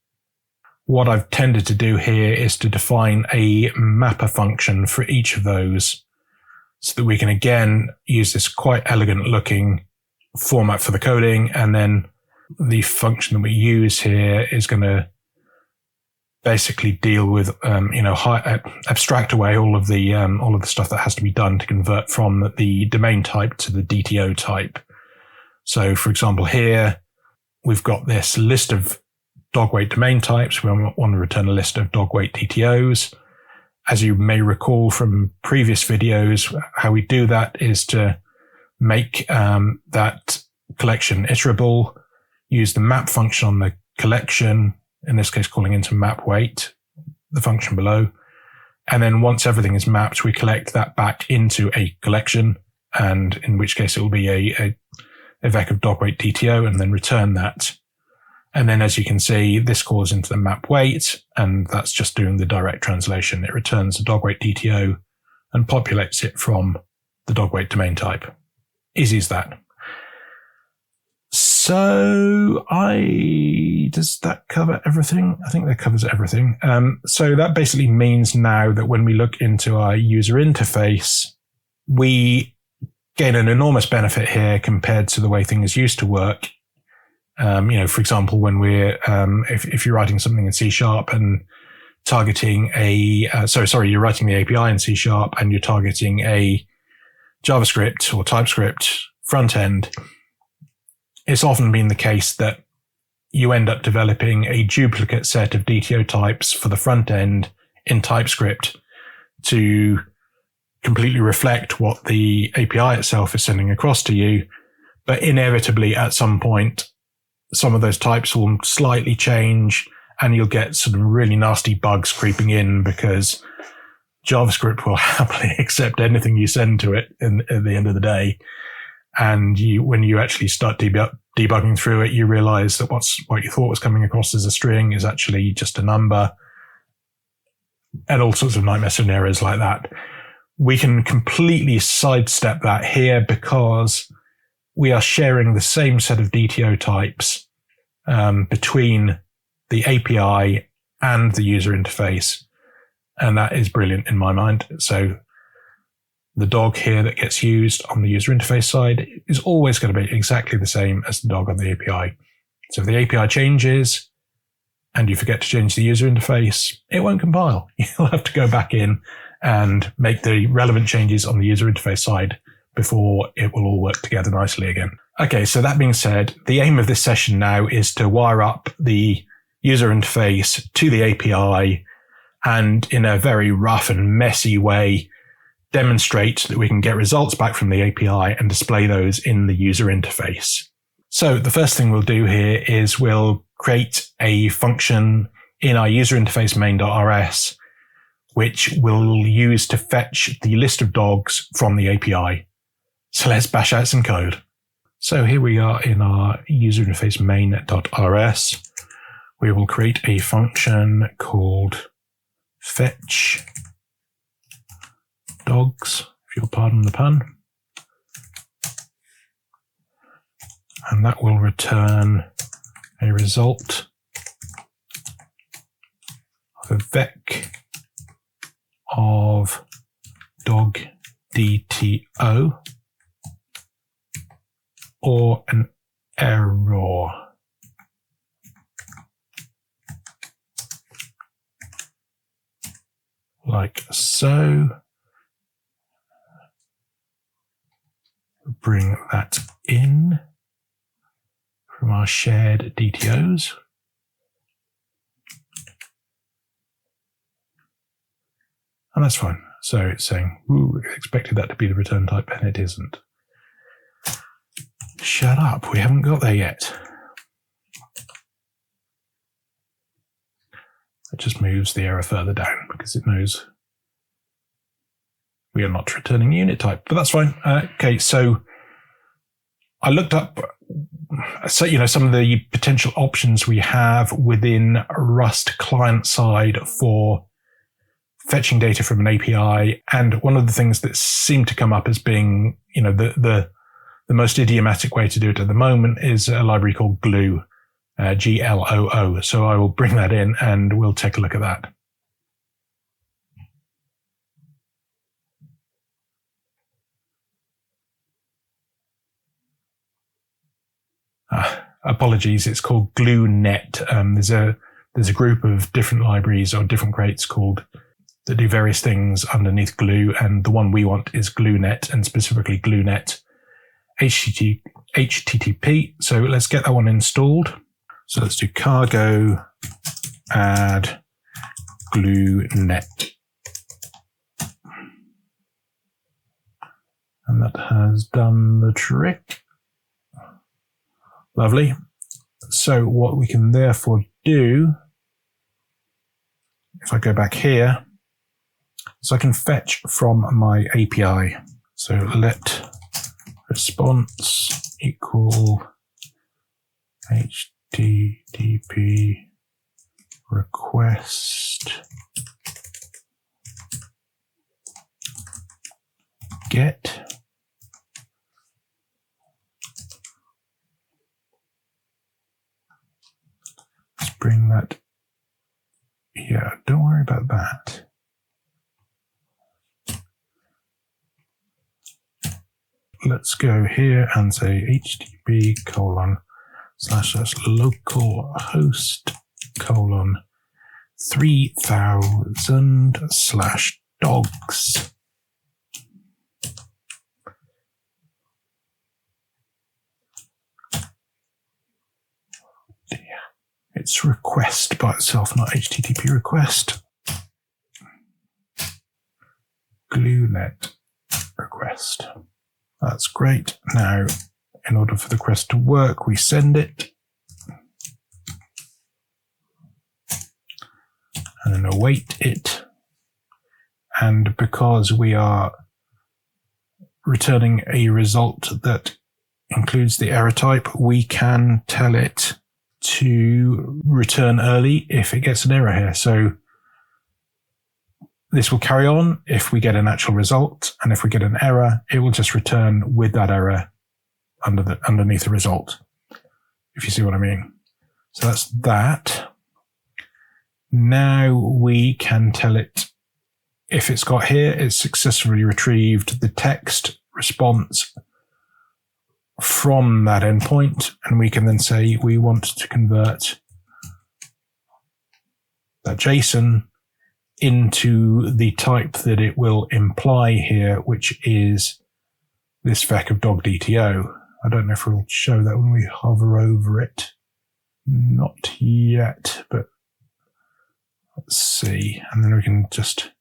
What I've tended to do here is to define a mapper function for each of those so that we can again use this quite elegant looking format for the coding, and then the function that we use here is going to basically deal with abstract away all of the stuff that has to be done to convert from the domain type to the DTO type. So for example here we've got this list of dog weight domain types. We want to return a list of dog weight DTOs. As you may recall from previous videos, how we do that is to make that collection iterable, use the map function on the collection, in this case calling into map weight, the function below. And then once everything is mapped, we collect that back into a collection, and in which case it will be a vec of dog weight DTO, and then return that. And then as you can see, this calls into the map weight, and that's just doing the direct translation. It returns the dog weight DTO and populates it from the dog weight domain type. Easy as that. So does that cover everything? I think that covers everything. So that basically means now that when we look into our user interface, we gain an enormous benefit here compared to the way things used to work. For example, when we're, if you're writing something in C# and targeting you're writing the API in C# and you're targeting a JavaScript or TypeScript front end, it's often been the case that you end up developing a duplicate set of DTO types for the front end in TypeScript to completely reflect what the API itself is sending across to you. But inevitably, at some point, some of those types will slightly change and you'll get some really nasty bugs creeping in because JavaScript will happily accept anything you send to it at the end of the day. And when you actually start debugging through it, you realize that what you thought was coming across as a string is actually just a number, and all sorts of nightmare scenarios like that. We can completely sidestep that here because we are sharing the same set of DTO types between the API and the user interface. And that is brilliant in my mind. So the dog here that gets used on the user interface side is always going to be exactly the same as the dog on the API. So if the API changes and you forget to change the user interface, it won't compile. You'll have to go back in and make the relevant changes on the user interface side before it will all work together nicely again. Okay, so that being said, the aim of this session now is to wire up the user interface to the API and in a very rough and messy way demonstrate that we can get results back from the API and display those in the user interface. So the first thing we'll do here is we'll create a function in our user interface main.rs, which we'll use to fetch the list of dogs from the API. So let's bash out some code. So here we are in our user interface main.rs. We will create a function called fetch dogs, if you'll pardon the pun. And that will return a result of a vec of dog DTO or an error. Like so. Bring that in from our shared DTOs. And that's fine. So it's saying, ooh, I expected that to be the return type, and it isn't. Shut up, we haven't got there yet. It just moves the error further down because it knows we are not returning unit type, but that's fine. Okay, so I looked up, some of the potential options we have within Rust client side for fetching data from an API. And one of the things that seem to come up as being, the most idiomatic way to do it at the moment is a library called Glue, Gloo. So I will bring that in and we'll take a look at that. Apologies, it's called GlueNet. There's a group of different libraries or different crates that do various things underneath Glue, and the one we want is GlueNet, and specifically GlueNet HTTP. So let's get that one installed. So let's do cargo add GlueNet. And that has done the trick. Lovely. So what we can therefore do, if I go back here, so I can fetch from my API. So let response equal HTTP request get. Let's bring that. Yeah, don't worry about that. Let's go here and say http://localhost:3000/dogs. It's request by itself, not HTTP request. GlueNet request. That's great. Now, in order for the request to work, we send it. And then await it. And because we are returning a result that includes the error type, we can tell it to return early if it gets an error here. So this will carry on if we get an actual result, and if we get an error, it will just return with that error underneath the result, if you see what I mean. So that's that. Now we can tell it, if it's got here, it's successfully retrieved the text response from that endpoint, and we can then say we want to convert that JSON into the type that it will imply here, which is this vec of dog.dto. I don't know if we'll show that when we hover over it. Not yet, but let's see. And then we can just,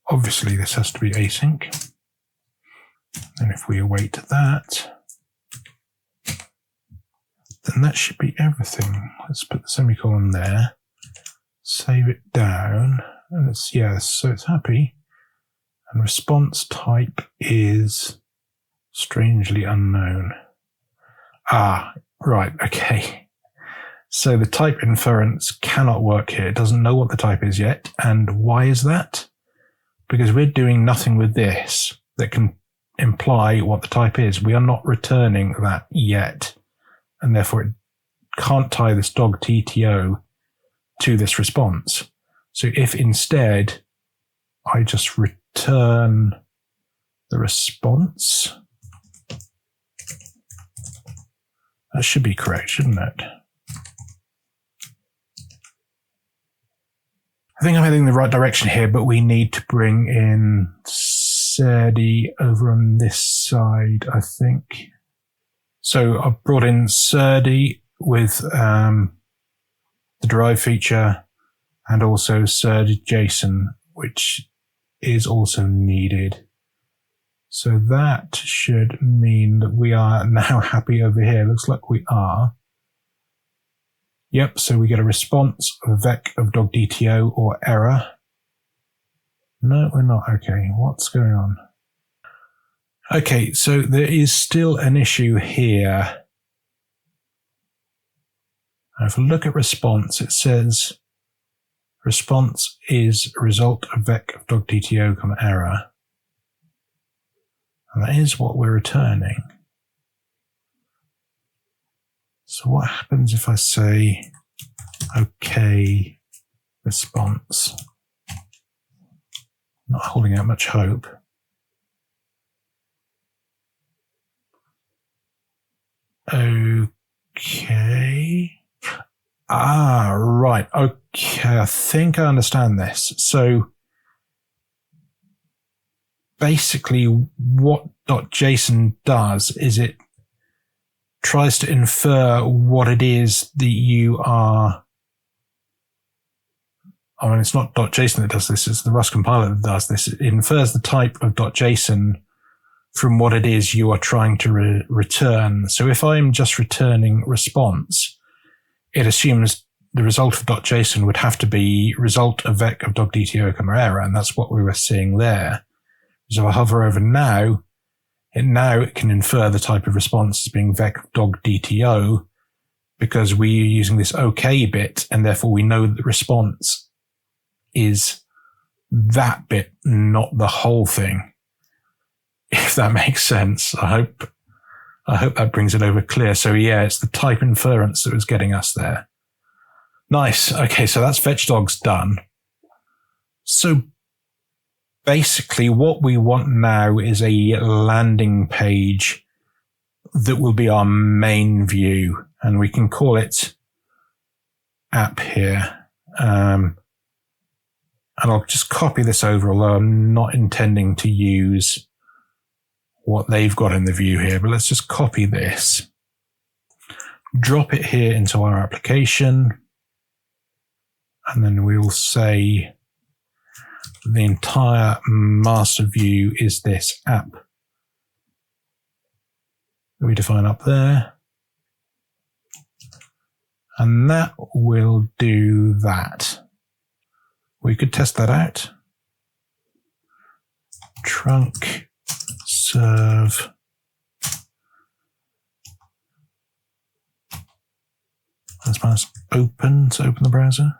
obviously this has to be async. And if we await that, then that should be everything. Let's put the semicolon there, save it down, and it's, yes, so it's happy. And response type is strangely unknown. Ah, right, okay. So the type inference cannot work here. It doesn't know what the type is yet. And why is that? Because we're doing nothing with this that can imply what the type is. We are not returning that yet. And therefore it can't tie this dog.dto to this response. So if instead I just return the response, that should be correct, shouldn't it? I think I'm heading in the right direction here, but we need to bring in Serdi over on this side, I think. So I've brought in Serdi with the derive feature and also Serdi JSON, which is also needed. So that should mean that we are now happy over here. Looks like we are. Yep, so we get a response of vec of dog.dto or error. No, we're not. Okay, what's going on? Okay, so there is still an issue here. If I look at response, it says response is result of vec of dog.dto, error. And that is what we're returning. So what happens if I say OK response? Not holding out much hope. Okay. Ah, right. Okay, I think I understand this. So basically what .json does is it tries to infer what it is that you are. I mean, it's not .json that does this, it's the Rust compiler that does this. It infers the type of .json from what it is you are trying to return. So if I'm just returning response, it assumes the result of .json would have to be result of vec of dog.dto, error, and that's what we were seeing there. So if I hover over now, it can infer the type of response as being vec of dog.dto because we are using this OK bit, and therefore we know that the response is that bit, not the whole thing. If that makes sense. I hope that brings it over clear. So yeah, it's the type inference that was getting us there. Nice. Okay, so that's fetch dogs done. So basically what we want now is a landing page that will be our main view, and we can call it app here. And I'll just copy this over, although I'm not intending to use what they've got in the view here, but let's just copy this, drop it here into our application, and then we will say the entire master view is this app that we define up there, and that will do that. We could test that out. Trunk serve as far as open to open the browser.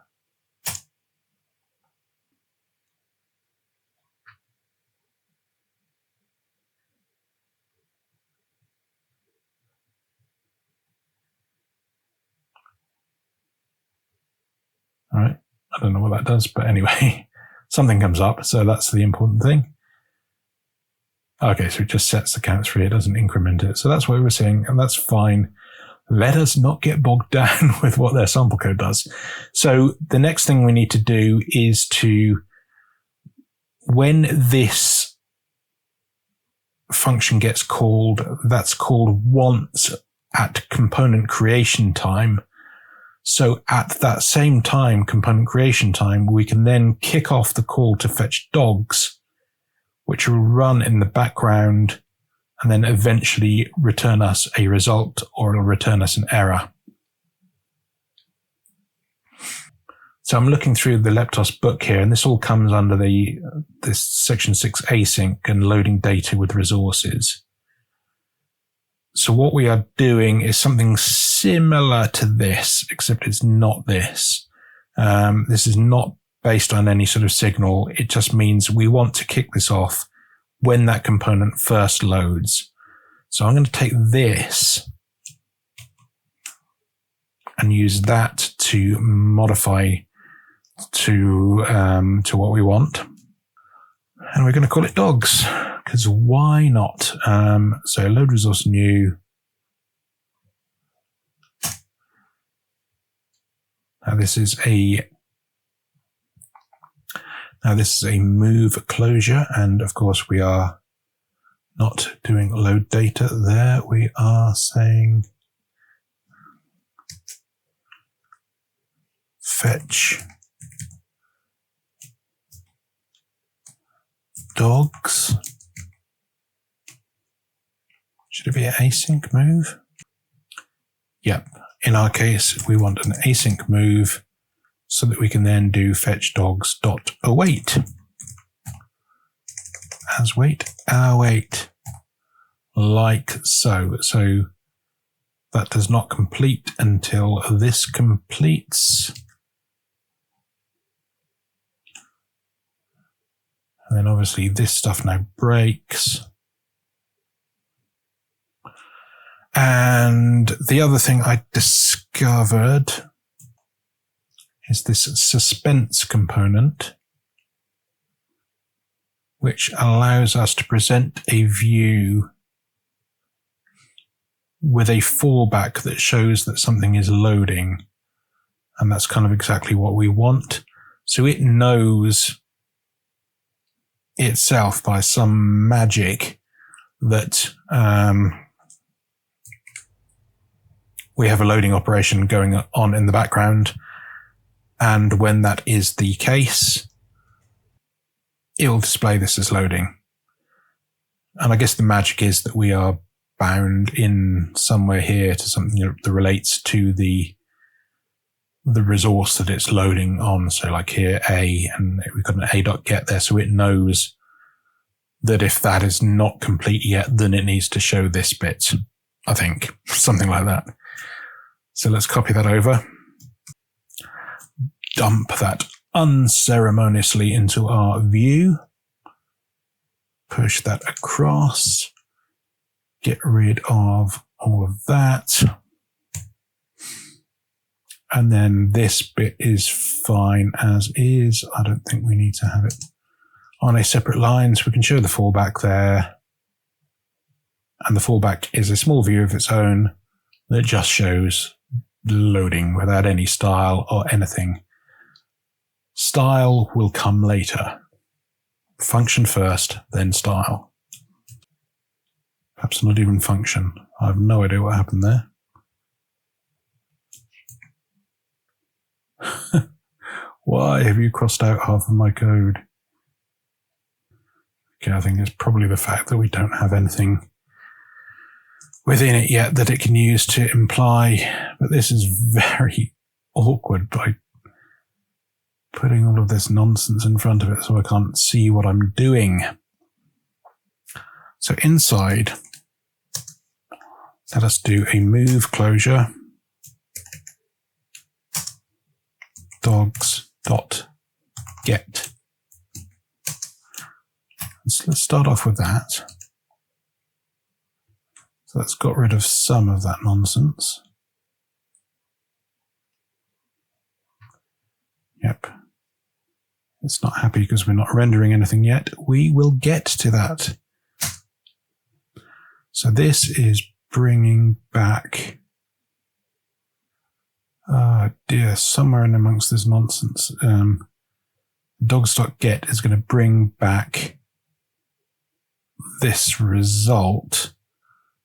All right, I don't know what that does, but anyway, something comes up, so that's the important thing. Okay, so it just sets the counts free. It doesn't increment it. So that's what we were seeing, and that's fine. Let us not get bogged down with what their sample code does. So the next thing we need to do is to, when this function gets called, that's called once at component creation time. So at that same time, component creation time, we can then kick off the call to fetch dogs, which will run in the background and then eventually return us a result, or it'll return us an error. So I'm looking through the Leptos book here, and this all comes under this section 6 async and loading data with resources. So what we are doing is something similar to this, except it's not this. This is not based on any sort of signal. It just means we want to kick this off when that component first loads. So I'm going to take this and use that to modify to what we want. And we're going to call it dogs, because why not? So load resource new. Now this is a move closure, and of course we are not doing load data there. We are saying fetch dogs. Should it be an async move? Yep. In our case, we want an async move so that we can then do fetch dogs.await. As wait, await, like so. So that does not complete until this completes. And then obviously this stuff now breaks. And the other thing I discovered is this suspense component, which allows us to present a view with a fallback that shows that something is loading. And that's kind of exactly what we want. So it knows itself by some magic that we have a loading operation going on in the background. And when that is the case, it'll display this as loading. And I guess the magic is that we are bound in somewhere here to something that relates to the resource that it's loading on. So like here, A, and we've got an a.get there. So it knows that if that is not complete yet, then it needs to show this bit, I think, something like that. So let's copy that over, dump that unceremoniously into our view, push that across, get rid of all of that. And then this bit is fine as is. I don't think we need to have it on a separate line, so we can show the fallback there. And the fallback is a small view of its own that just shows loading without any style or anything. Style will come later. Function first, then style. Perhaps not even function. I have no idea what happened there. Why have you crossed out half of my code? Okay, I think it's probably the fact that we don't have anything within it yet that it can use to imply, but this is very awkward by putting all of this nonsense in front of it so I can't see what I'm doing. So inside, let us do a move closure, dogs.get. Let's start off with that. So that's got rid of some of that nonsense. Yep. It's not happy because we're not rendering anything yet. We will get to that. So this is bringing back, dear, somewhere in amongst this nonsense, dogs.get is going to bring back this result.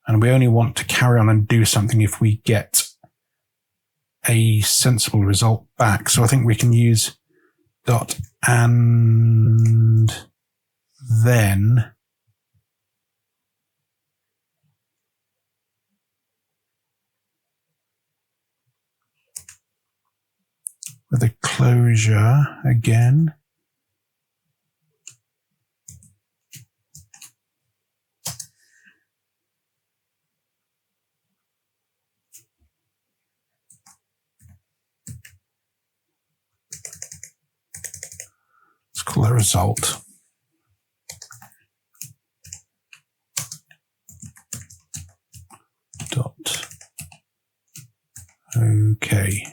And we only want to carry on and do something if we get a sensible result back. So I think we can use dot and then with a closure again. Let's call it result. Dot. Okay.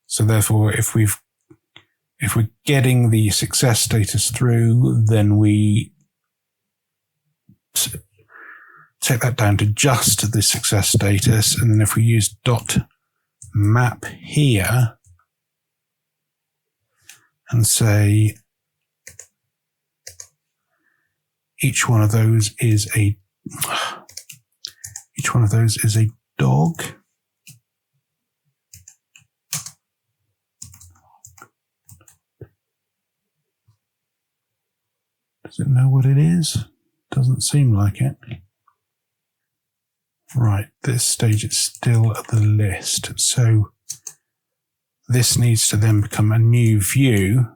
So therefore, if we're getting the success status through, then we take that down to just the success status. And then if we use dot map here and say each one of those is a dog. Does it know what it is? Doesn't seem like it. Right, this stage it's still at the list. So this needs to then become a new view.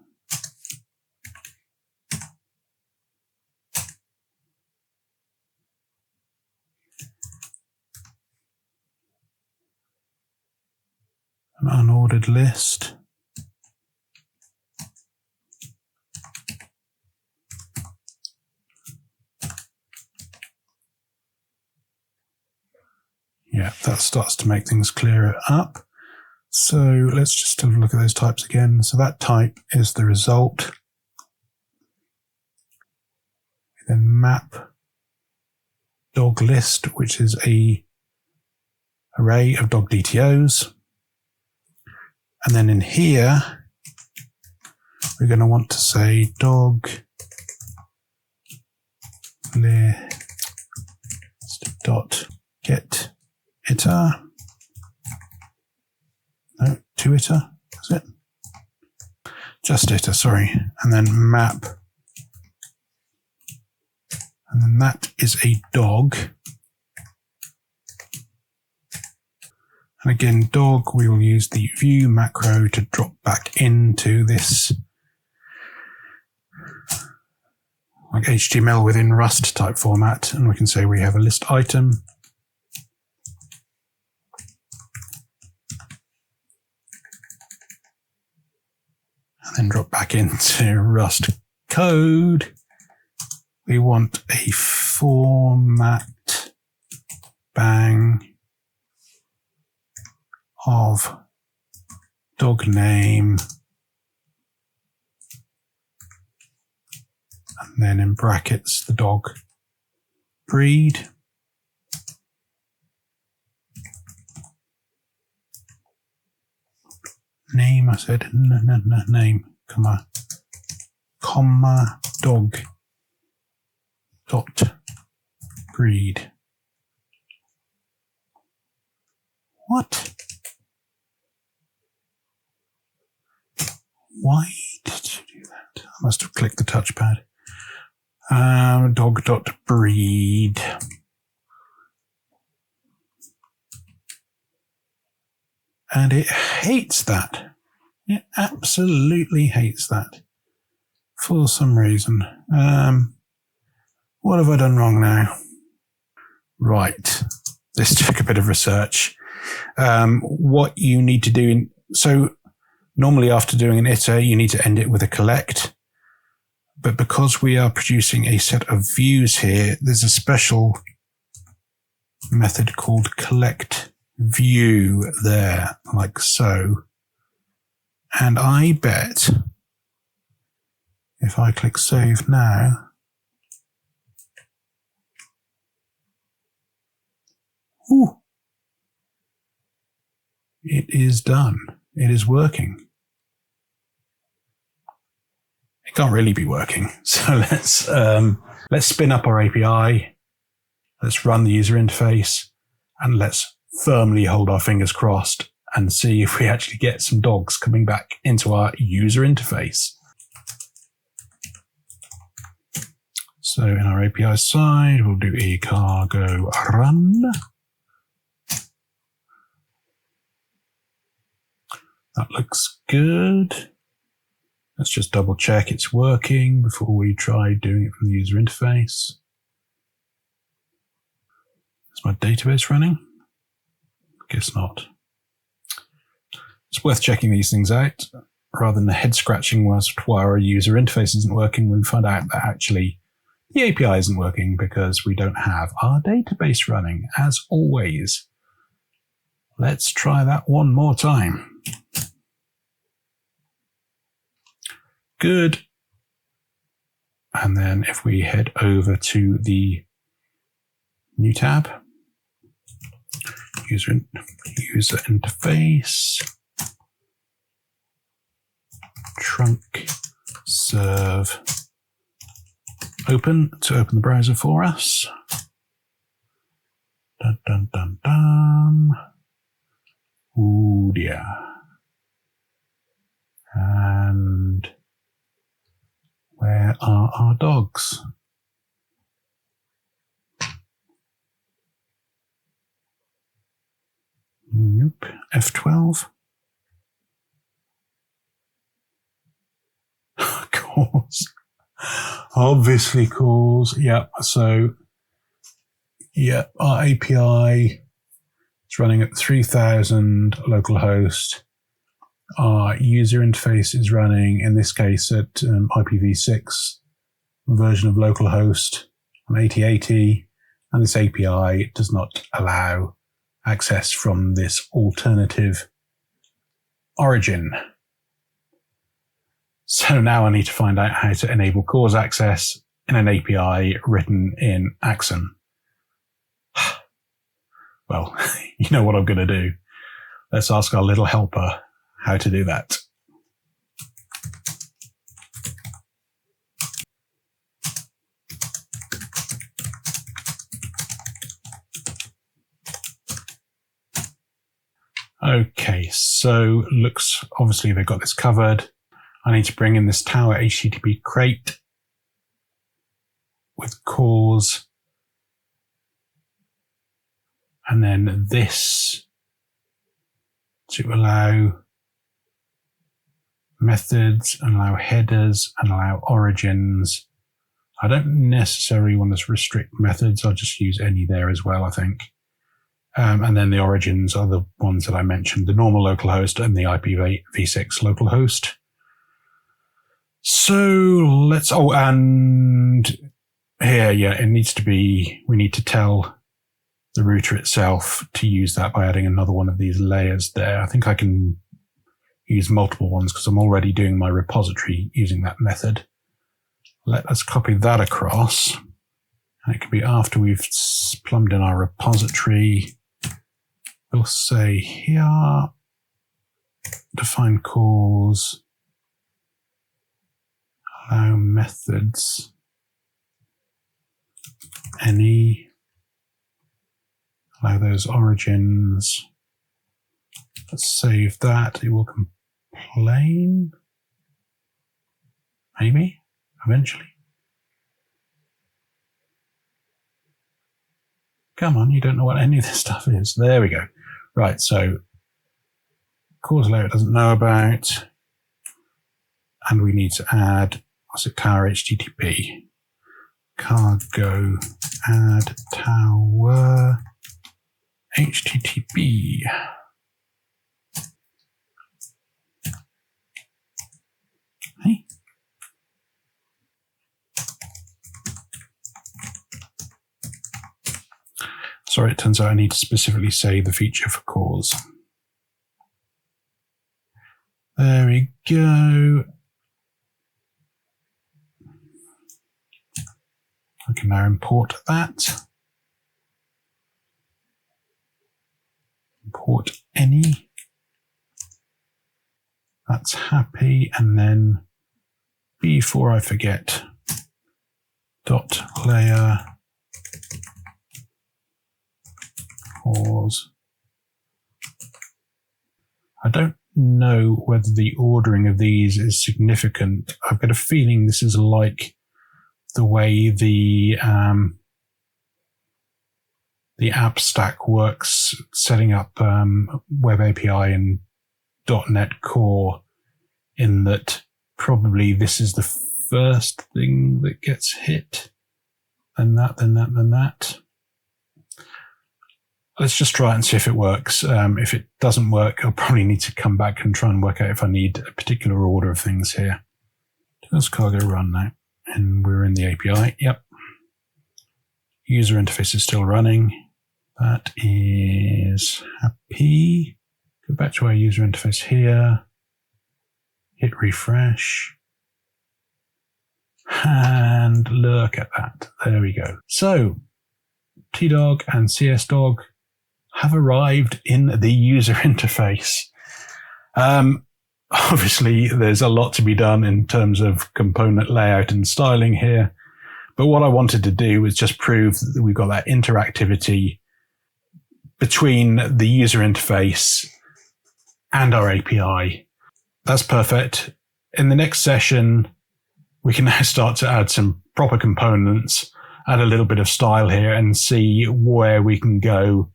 An unordered list. Yeah, that starts to make things clearer up. So let's just have a look at those types again. So that type is the result. We then map dog list, which is a array of dog DTOs. And then in here, we're going to want to say dog list dot get iter. No, to iter, is it? Just iter, sorry. And then map. And then that is a dog. And again, dog, we will use the view macro to drop back into this like HTML within Rust type format. And we can say we have a list item. And then drop back into Rust code. We want a format bang of dog name, and then in brackets the dog breed. Name, I said name, comma dog dot breed. What? Why did you do that? I must have clicked the touchpad. Dog dot breed. And it hates that. It absolutely hates that. For some reason. What have I done wrong now? Right. This took a bit of research. What you need to do so normally after doing an iter, you need to end it with a collect. But because we are producing a set of views here, there's a special method called collect view there, like so. And I bet if I click save now, ooh, it is done. It is working. It can't really be working. So let's spin up our API. Let's run the user interface and let's firmly hold our fingers crossed and see if we actually get some dogs coming back into our user interface. So in our API side, we'll do ecargo run. That looks good. Let's just double check it's working before we try doing it from the user interface. Is my database running? Guess not. It's worth checking these things out rather than head scratching why our user interface isn't working when we find out that actually the API isn't working because we don't have our database running, as always. Let's try that one more time. Good. And then if we head over to the new tab, user interface, trunk serve open to open the browser for us. Dun, dun, dun, dun. Ooh dear. And where are our dogs? Nope. F12. Calls. Obviously calls. Yep. So, yeah, our API is running at 3000 localhost. Our user interface is running, in this case, at IPv6 version of localhost on 8080, and this API does not allow access from this alternative origin. So now I need to find out how to enable CORS access in an API written in Axon. Well, you know what I'm going to do. Let's ask our little helper how to do that. Okay, so looks obviously they've got this covered. I need to bring in this tower HTTP crate with CORS, and then this to allow methods and allow headers and allow origins. I don't necessarily want to restrict methods. I'll just use any there as well, I think. And then the origins are the ones that I mentioned, the normal localhost and the IPv6 localhost. So let's, and here, yeah, it needs to be, we need to tell the router itself to use that by adding another one of these layers there. I think I can use multiple ones because I'm already doing my repository using that method. Let us copy that across. And it can be after we've plumbed in our repository. We'll say here, define CORS, allow methods, any, allow those origins. Let's save that. It will complain, maybe, eventually. Come on, you don't know what any of this stuff is. There we go. Right, so CORS layer it doesn't know about. And we need to add, what's it, tower HTTP. Cargo add tower HTTP. Hey. Sorry, it turns out I need to specifically say the feature for CORS. There we go. I can now import that. Import any. That's happy. And then before I forget, dot layer CORS. I don't know whether the ordering of these is significant. I've got a feeling this is like the way the app stack works, setting up Web API and .NET Core, in that probably this is the first thing that gets hit, then that, then that, then that. Let's just try it and see if it works. If it doesn't work, I'll probably need to come back and try and work out if I need a particular order of things here. Does cargo run now? And we're in the API. Yep. User interface is still running. That is happy. Go back to our user interface here. Hit refresh. And look at that. There we go. So TDog and CSDog have arrived in the user interface. Obviously, there's a lot to be done in terms of component layout and styling here. But what I wanted to do was just prove that we've got that interactivity between the user interface and our API. That's perfect. In the next session, we can now start to add some proper components, add a little bit of style here, and see where we can go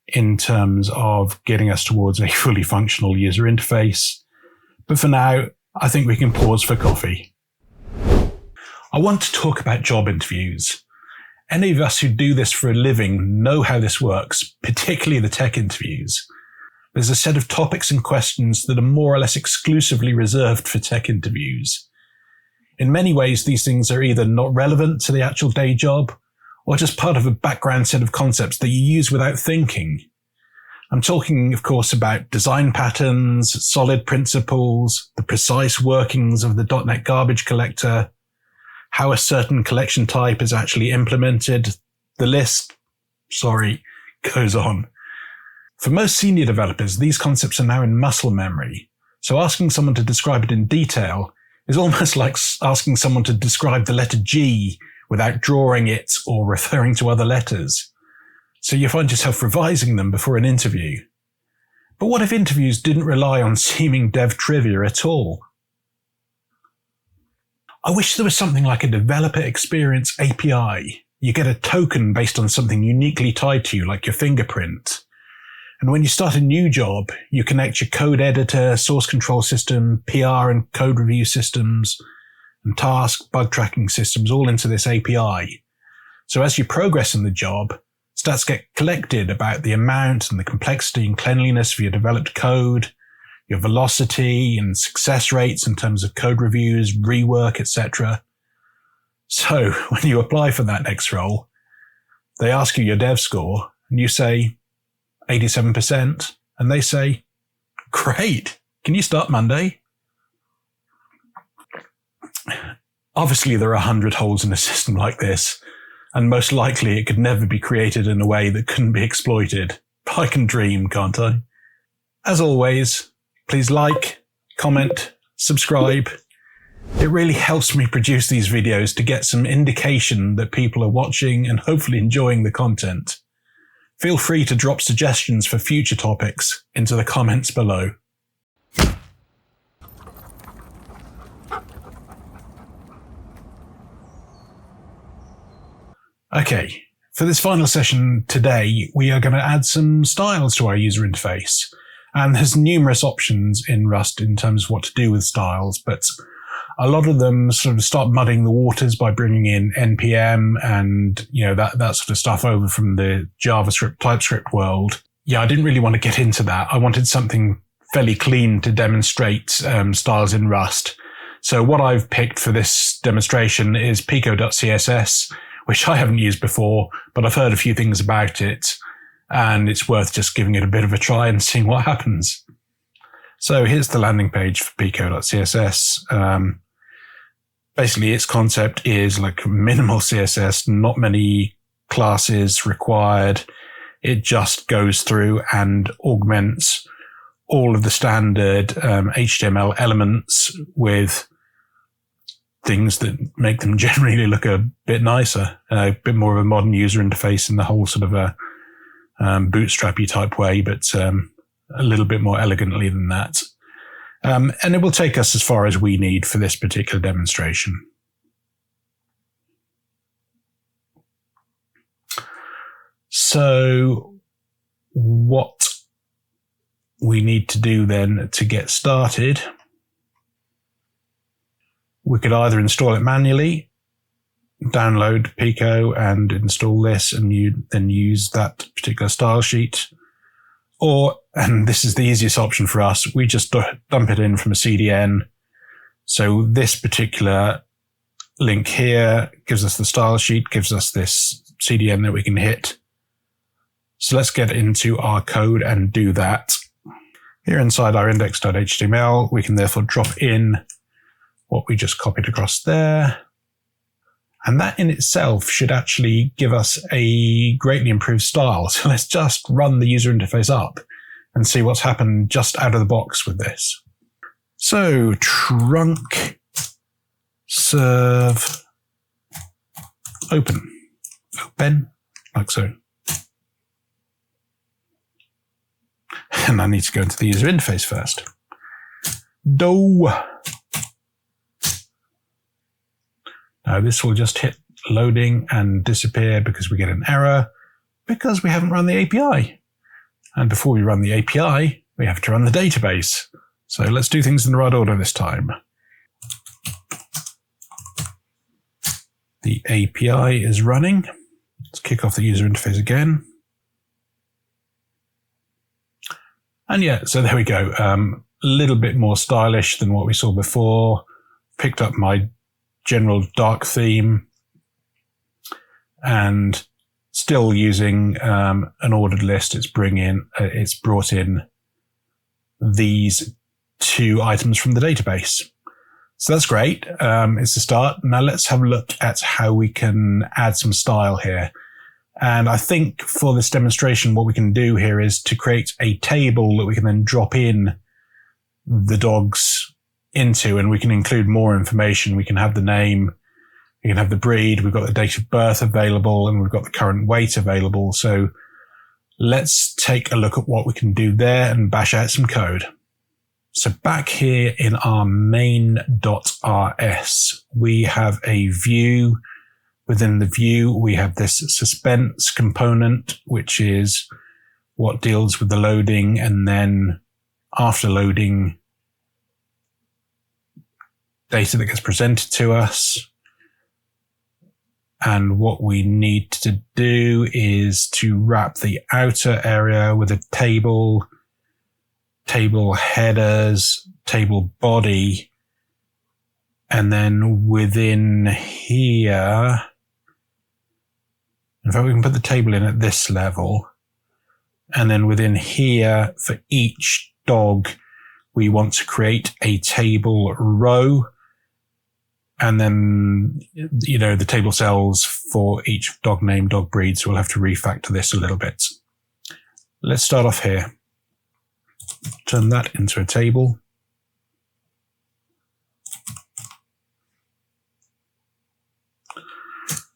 in terms of getting us towards a fully functional user interface. But for now, I think we can pause for coffee. I want to talk about job interviews. Any of us who do this for a living know how this works, particularly the tech interviews. There's a set of topics and questions that are more or less exclusively reserved for tech interviews. In many ways, these things are either not relevant to the actual day job or just part of a background set of concepts that you use without thinking. I'm talking, of course, about design patterns, solid principles, the precise workings of the .NET garbage collector, how a certain collection type is actually implemented. The list, goes on. For most senior developers, these concepts are now in muscle memory. So asking someone to describe it in detail is almost like asking someone to describe the letter G without drawing it or referring to other letters. So you find yourself revising them before an interview. But what if interviews didn't rely on seeming dev trivia at all? I wish there was something like a developer experience API. You get a token based on something uniquely tied to you, like your fingerprint. And when you start a new job, you connect your code editor, source control system, PR and code review systems, and task, bug tracking systems all into this API. So as you progress in the job, stats get collected about the amount and the complexity and cleanliness of your developed code, your velocity and success rates in terms of code reviews, rework, etc. So when you apply for that next role, they ask you your dev score and you say 87%, and they say, great, can you start Monday? Obviously, there are 100 holes in a system like this, and most likely it could never be created in a way that couldn't be exploited. But I can dream, can't I? As always, please like, comment, subscribe. It really helps me produce these videos to get some indication that people are watching and hopefully enjoying the content. Feel free to drop suggestions for future topics into the comments below. Okay, for this final session today, we are going to add some styles to our user interface. And there's numerous options in Rust in terms of what to do with styles, but a lot of them sort of start muddying the waters by bringing in NPM and, that sort of stuff over from the JavaScript, TypeScript world. Yeah, I didn't really want to get into that. I wanted something fairly clean to demonstrate styles in Rust. So what I've picked for this demonstration is pico.css, which I haven't used before, but I've heard a few things about it, and it's worth just giving it a bit of a try and seeing what happens. So here's the landing page for pico.css. Basically, its concept is like minimal CSS, not many classes required. It just goes through and augments all of the standard HTML elements with things that make them generally look a bit nicer, a bit more of a modern user interface in the whole sort of a bootstrappy type way, but a little bit more elegantly than that. And it will take us as far as we need for this particular demonstration. So what we need to do then to get started, we could either install it manually, download Pico and install this, and you then use that particular style sheet. Or, and this is the easiest option for us, we just dump it in from a CDN. So this particular link here gives us the style sheet, gives us this CDN that we can hit. So let's get into our code and do that. Here inside our index.html, we can therefore drop in what we just copied across there. And that in itself should actually give us a greatly improved style. So let's just run the user interface up and see what's happened just out of the box with this. So trunk serve open, like so. And I need to go into the user interface first. Now this will just hit loading and disappear because we get an error because we haven't run the API. And before we run the API, we have to run the database. So let's do things in the right order this time. The API is running. Let's kick off the user interface again. And yeah, so there we go. A little bit more stylish than what we saw before. Picked up my general dark theme and still using an ordered list. It's brought in these 2 items from the database. So that's great. It's a start. Now let's have a look at how we can add some style here. And I think for this demonstration, what we can do here is to create a table that we can then drop in the dogs into, and we can include more information. We can have the name, we can have the breed, we've got the date of birth available, and we've got the current weight available. So let's take a look at what we can do there and bash out some code. So back here in our main.rs, we have a view. Within the view, we have this suspense component, which is what deals with the loading, and then after loading, data that gets presented to us. And what we need to do is to wrap the outer area with a table headers, table body, and then within here, in fact, we can put the table in at this level, and then within here, for each dog, we want to create a table row, and then, the table cells for each dog name, dog breed, so we'll have to refactor this a little bit. Let's start off here. Turn that into a table.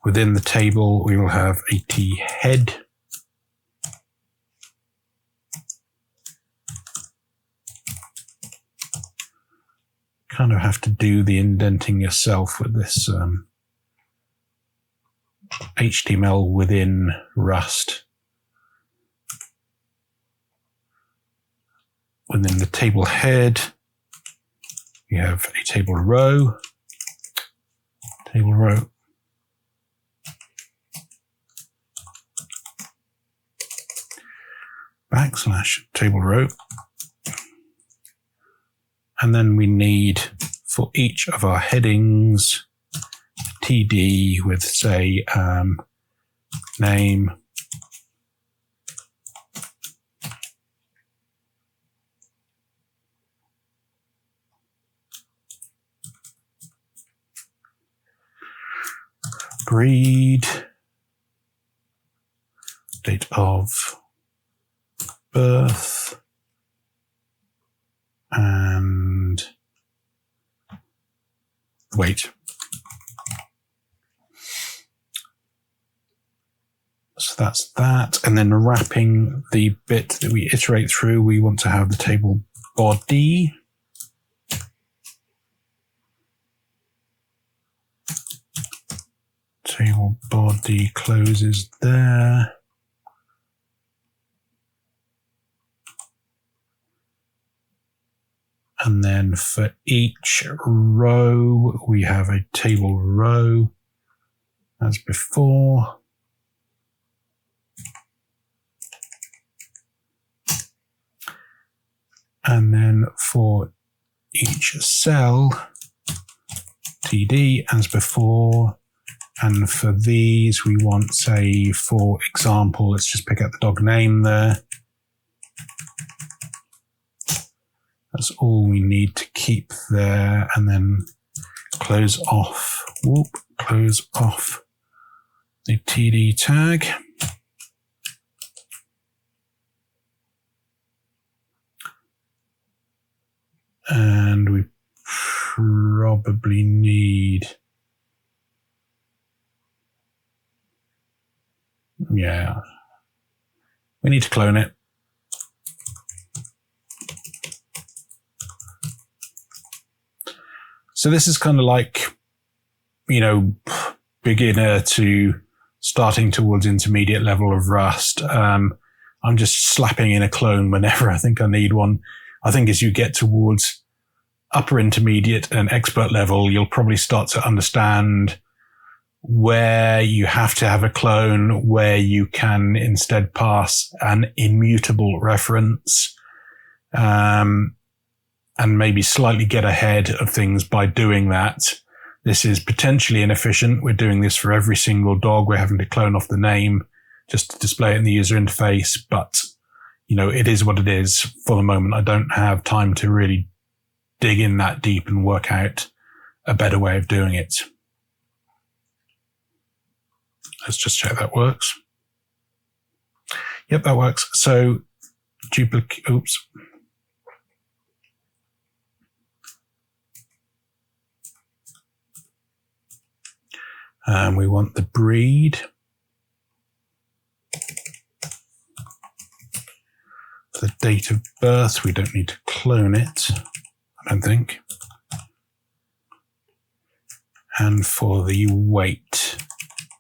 Within the table, we will have a T head. Kind of have to do the indenting yourself with this HTML within Rust. Within the table head, we have a table row, /table row. And then we need, for each of our headings, TD with, say, name, breed, date of birth, and weight. So that's that. And then wrapping the bit that we iterate through, we want to have the table body. Table body closes there. And then for each row, we have a table row as before. And then for each cell, TD as before. And for these, we want, say, for example, let's just pick out the dog name there. That's all we need to keep there, and then close off the TD tag. And we probably need, we need to clone it. So this is kind of like, beginner to starting towards intermediate level of Rust. I'm just slapping in a clone whenever I think I need one. I think as you get towards upper intermediate and expert level, you'll probably start to understand where you have to have a clone, where you can instead pass an immutable reference, and maybe slightly get ahead of things by doing that. This is potentially inefficient. We're doing this for every single dog. We're having to clone off the name. just to display it in the user interface. But, it is what it is for the moment. I don't have time to really dig in that deep and work out a better way of doing it. Let's just check that works. Yep, that works. So duplicate, oops. And we want the breed. For the date of birth, we don't need to clone it, I don't think. And for the weight,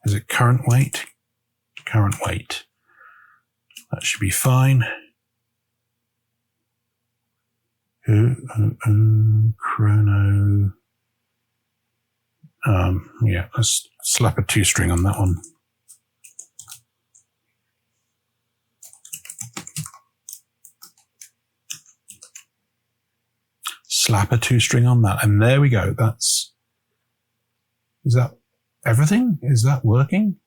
is it current weight? Current weight. That should be fine. Chrono. Yeah, let's slap a toString on that one. Slap a toString on that, and there we go. Is that everything? Is that working?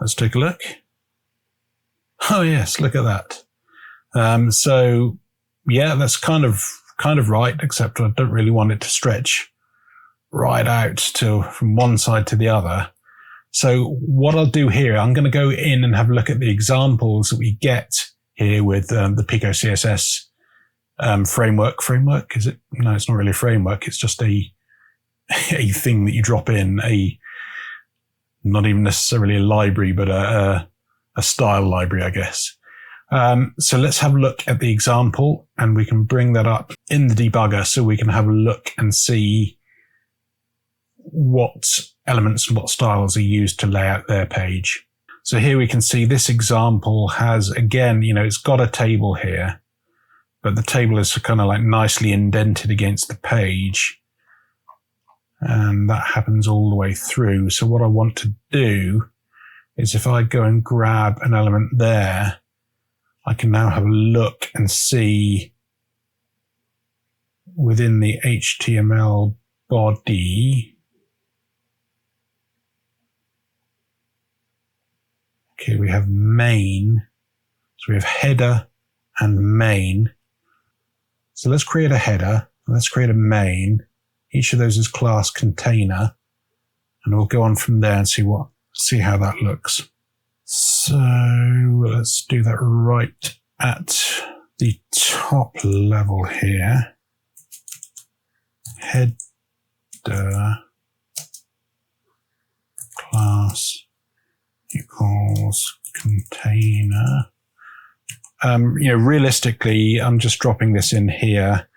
Let's take a look. Oh yes, look at that. So yeah, that's kind of right, except I don't really want it to stretch right out from one side to the other. So what I'll do here, I'm going to go in and have a look at the examples that we get here with the pico.css framework. Framework, is it? No, it's not really a framework. It's just a thing that you drop in, not even necessarily a library, but a style library, I guess. So let's have a look at the example, and we can bring that up in the debugger so we can have a look and see what elements and what styles are used to lay out their page. So here we can see this example has, again, it's got a table here, but the table is kind of like nicely indented against the page. And that happens all the way through. So what I want to do is if I go and grab an element there, I can now have a look and see within the HTML body. Okay, we have main. So we have header and main. So let's create a header. Let's create a main. Each of those is class container. And we'll go on from there and see how that looks. So let's do that right at the top level here. Header class equals container. Realistically, I'm just dropping this in here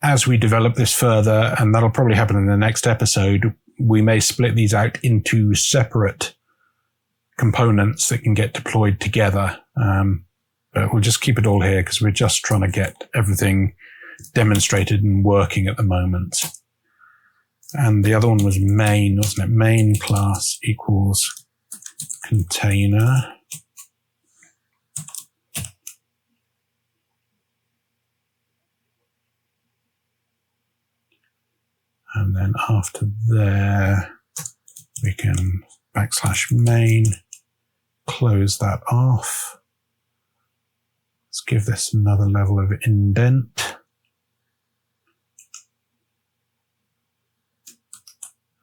as we develop this further, and that'll probably happen in the next episode. We may split these out into separate components that can get deployed together. But we'll just keep it all here because we're just trying to get everything demonstrated and working at the moment. And the other one was main, wasn't it? Main class equals container. And then after there, we can \main, close that off. Let's give this another level of indent.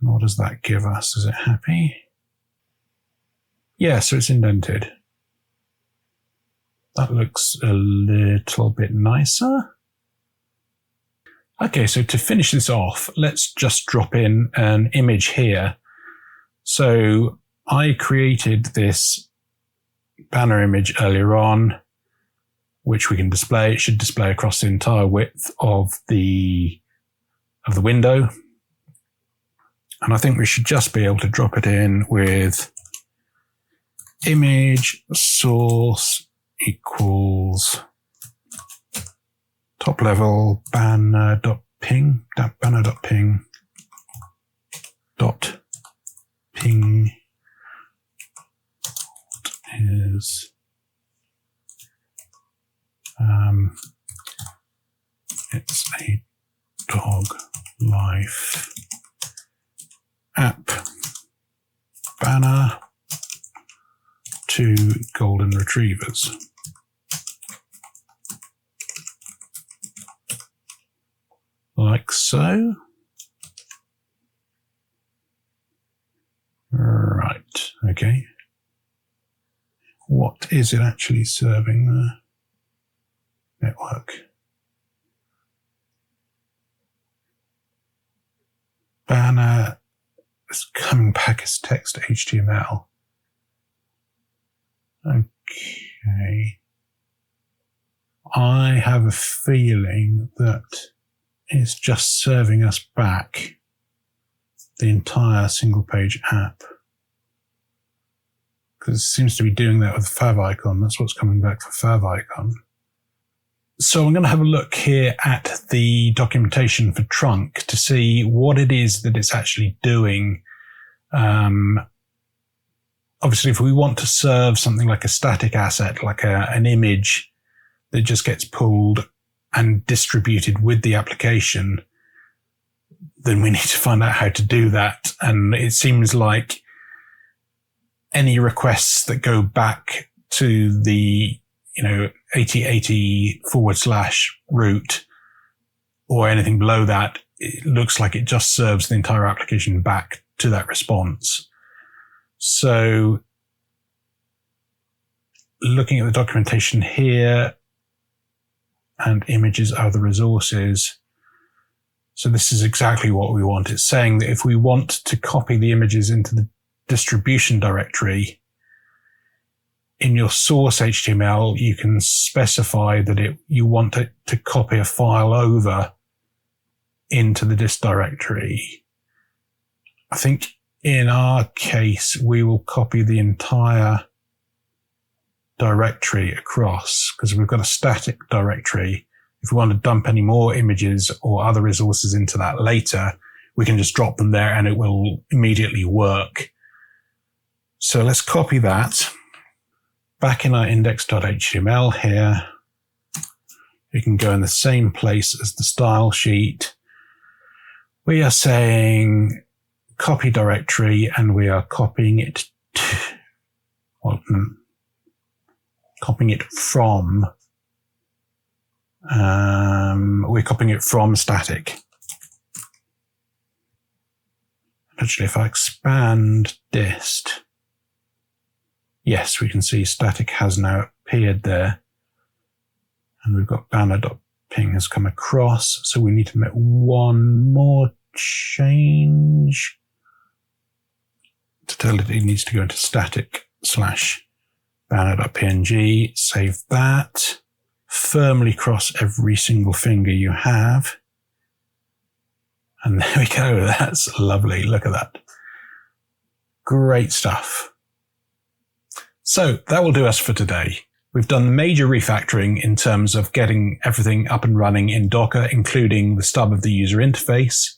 And what does that give us? Is it happy? Yeah, so it's indented. That looks a little bit nicer. Okay, so to finish this off, let's just drop in an image here. So I created this banner image earlier on, which we can display. It should display across the entire width of the window. And I think we should just be able to drop it in with image source equals top level banner.ping, banner.ping is it's a dog life app retrievers. Like so. Right, okay. What is it actually serving there? Network. Banner is coming back as text HTML. Okay. I have a feeling that it's just serving us back the entire single page app. Because it seems to be doing that with the fav icon. That's what's coming back for fav icon. So I'm going to have a look here at the documentation for trunk to see what it is that it's actually doing. Obviously, if we want to serve something like a static asset, like an image that just gets pulled and distributed with the application, then we need to find out how to do that. And it seems like any requests that go back to the 8080 / root or anything below that, it looks like it just serves the entire application back to that response. So looking at the documentation here, and images are the resources. So this is exactly what we want. It's saying that if we want to copy the images into the distribution directory, in your source HTML, you can specify that you want it to copy a file over into the dist directory. I think in our case, we will copy the entire directory across because we've got a static directory. If we want to dump any more images or other resources into that later, we can just drop them there and it will immediately work. So let's copy that. Back in our index.html here, we can go in the same place as the style sheet. We are saying copy directory and we are copying it from, we're copying it from static. Actually, if I expand dist, yes, we can see static has now appeared there. And we've got banner.ping has come across. So we need to make one more change to tell it needs to go into static / banner.png. Save that. Firmly cross every single finger you have. And there we go. That's lovely. Look at that. Great stuff. So that will do us for today. We've done major refactoring in terms of getting everything up and running in Docker, including the stub of the user interface.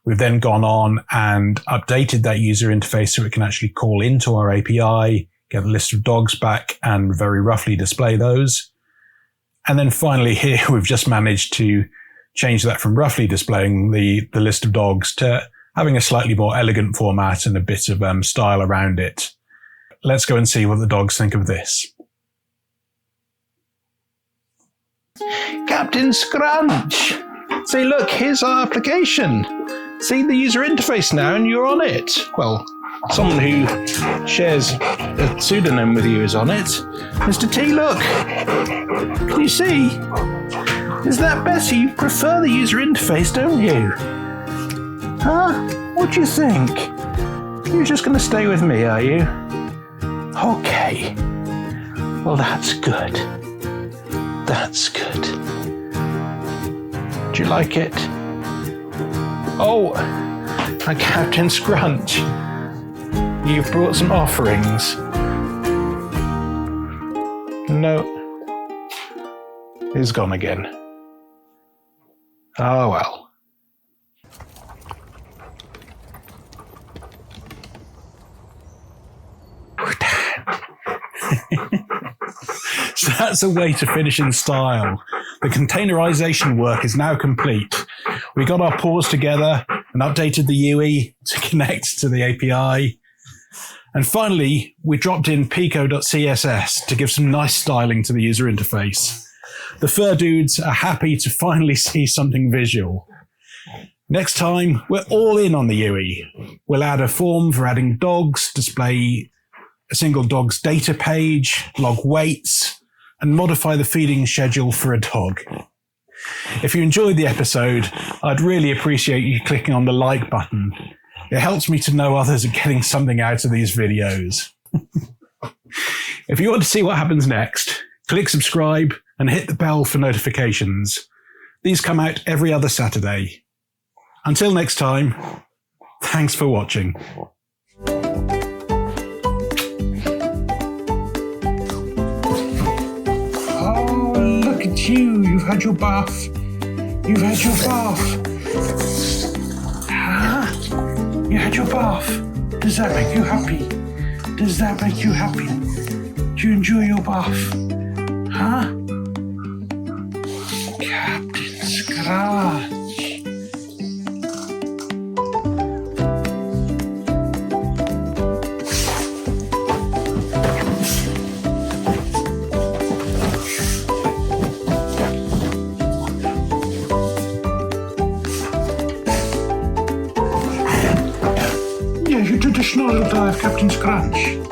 We've then gone on and updated that user interface so it can actually call into our API, get a list of dogs back and very roughly display those. And then finally here, we've just managed to change that from roughly displaying the list of dogs to having a slightly more elegant format and a bit of style around it. Let's go and see what the dogs think of this. Captain Scrunch! See, look, here's our application. See the user interface now and you're on it. Well, someone who shares a pseudonym with you is on it. Mr. T, look. Can you see? Is that better? You prefer the user interface, don't you? Huh? What do you think? You're just going to stay with me, are you? Okay. Well, that's good. That's good. Do you like it? Oh, Captain Scrunch. You've brought some offerings. No. He's gone again. Oh well. So that's a way to finish in style. The containerization work is now complete. We got our Pawse together and updated the UI to connect to the API. And finally, we dropped in pico.css to give some nice styling to the user interface. The fur dudes are happy to finally see something visual. Next time, we're all in on the UI. We'll add a form for adding dogs, display a single dog's data page, log weights, and modify the feeding schedule for a dog. If you enjoyed the episode, I'd really appreciate you clicking on the like button. It helps me to know others are getting something out of these videos. If you want to see what happens next, click subscribe and hit the bell for notifications. These come out every other Saturday. Until next time, thanks for watching. Oh, look at you. You've had your bath. You've had your bath. You had your bath. Does that make you happy? Does that make you happy? Do you enjoy your bath? Huh? Captain Scratch. Yeah, your traditional little dive, Captain Scratch.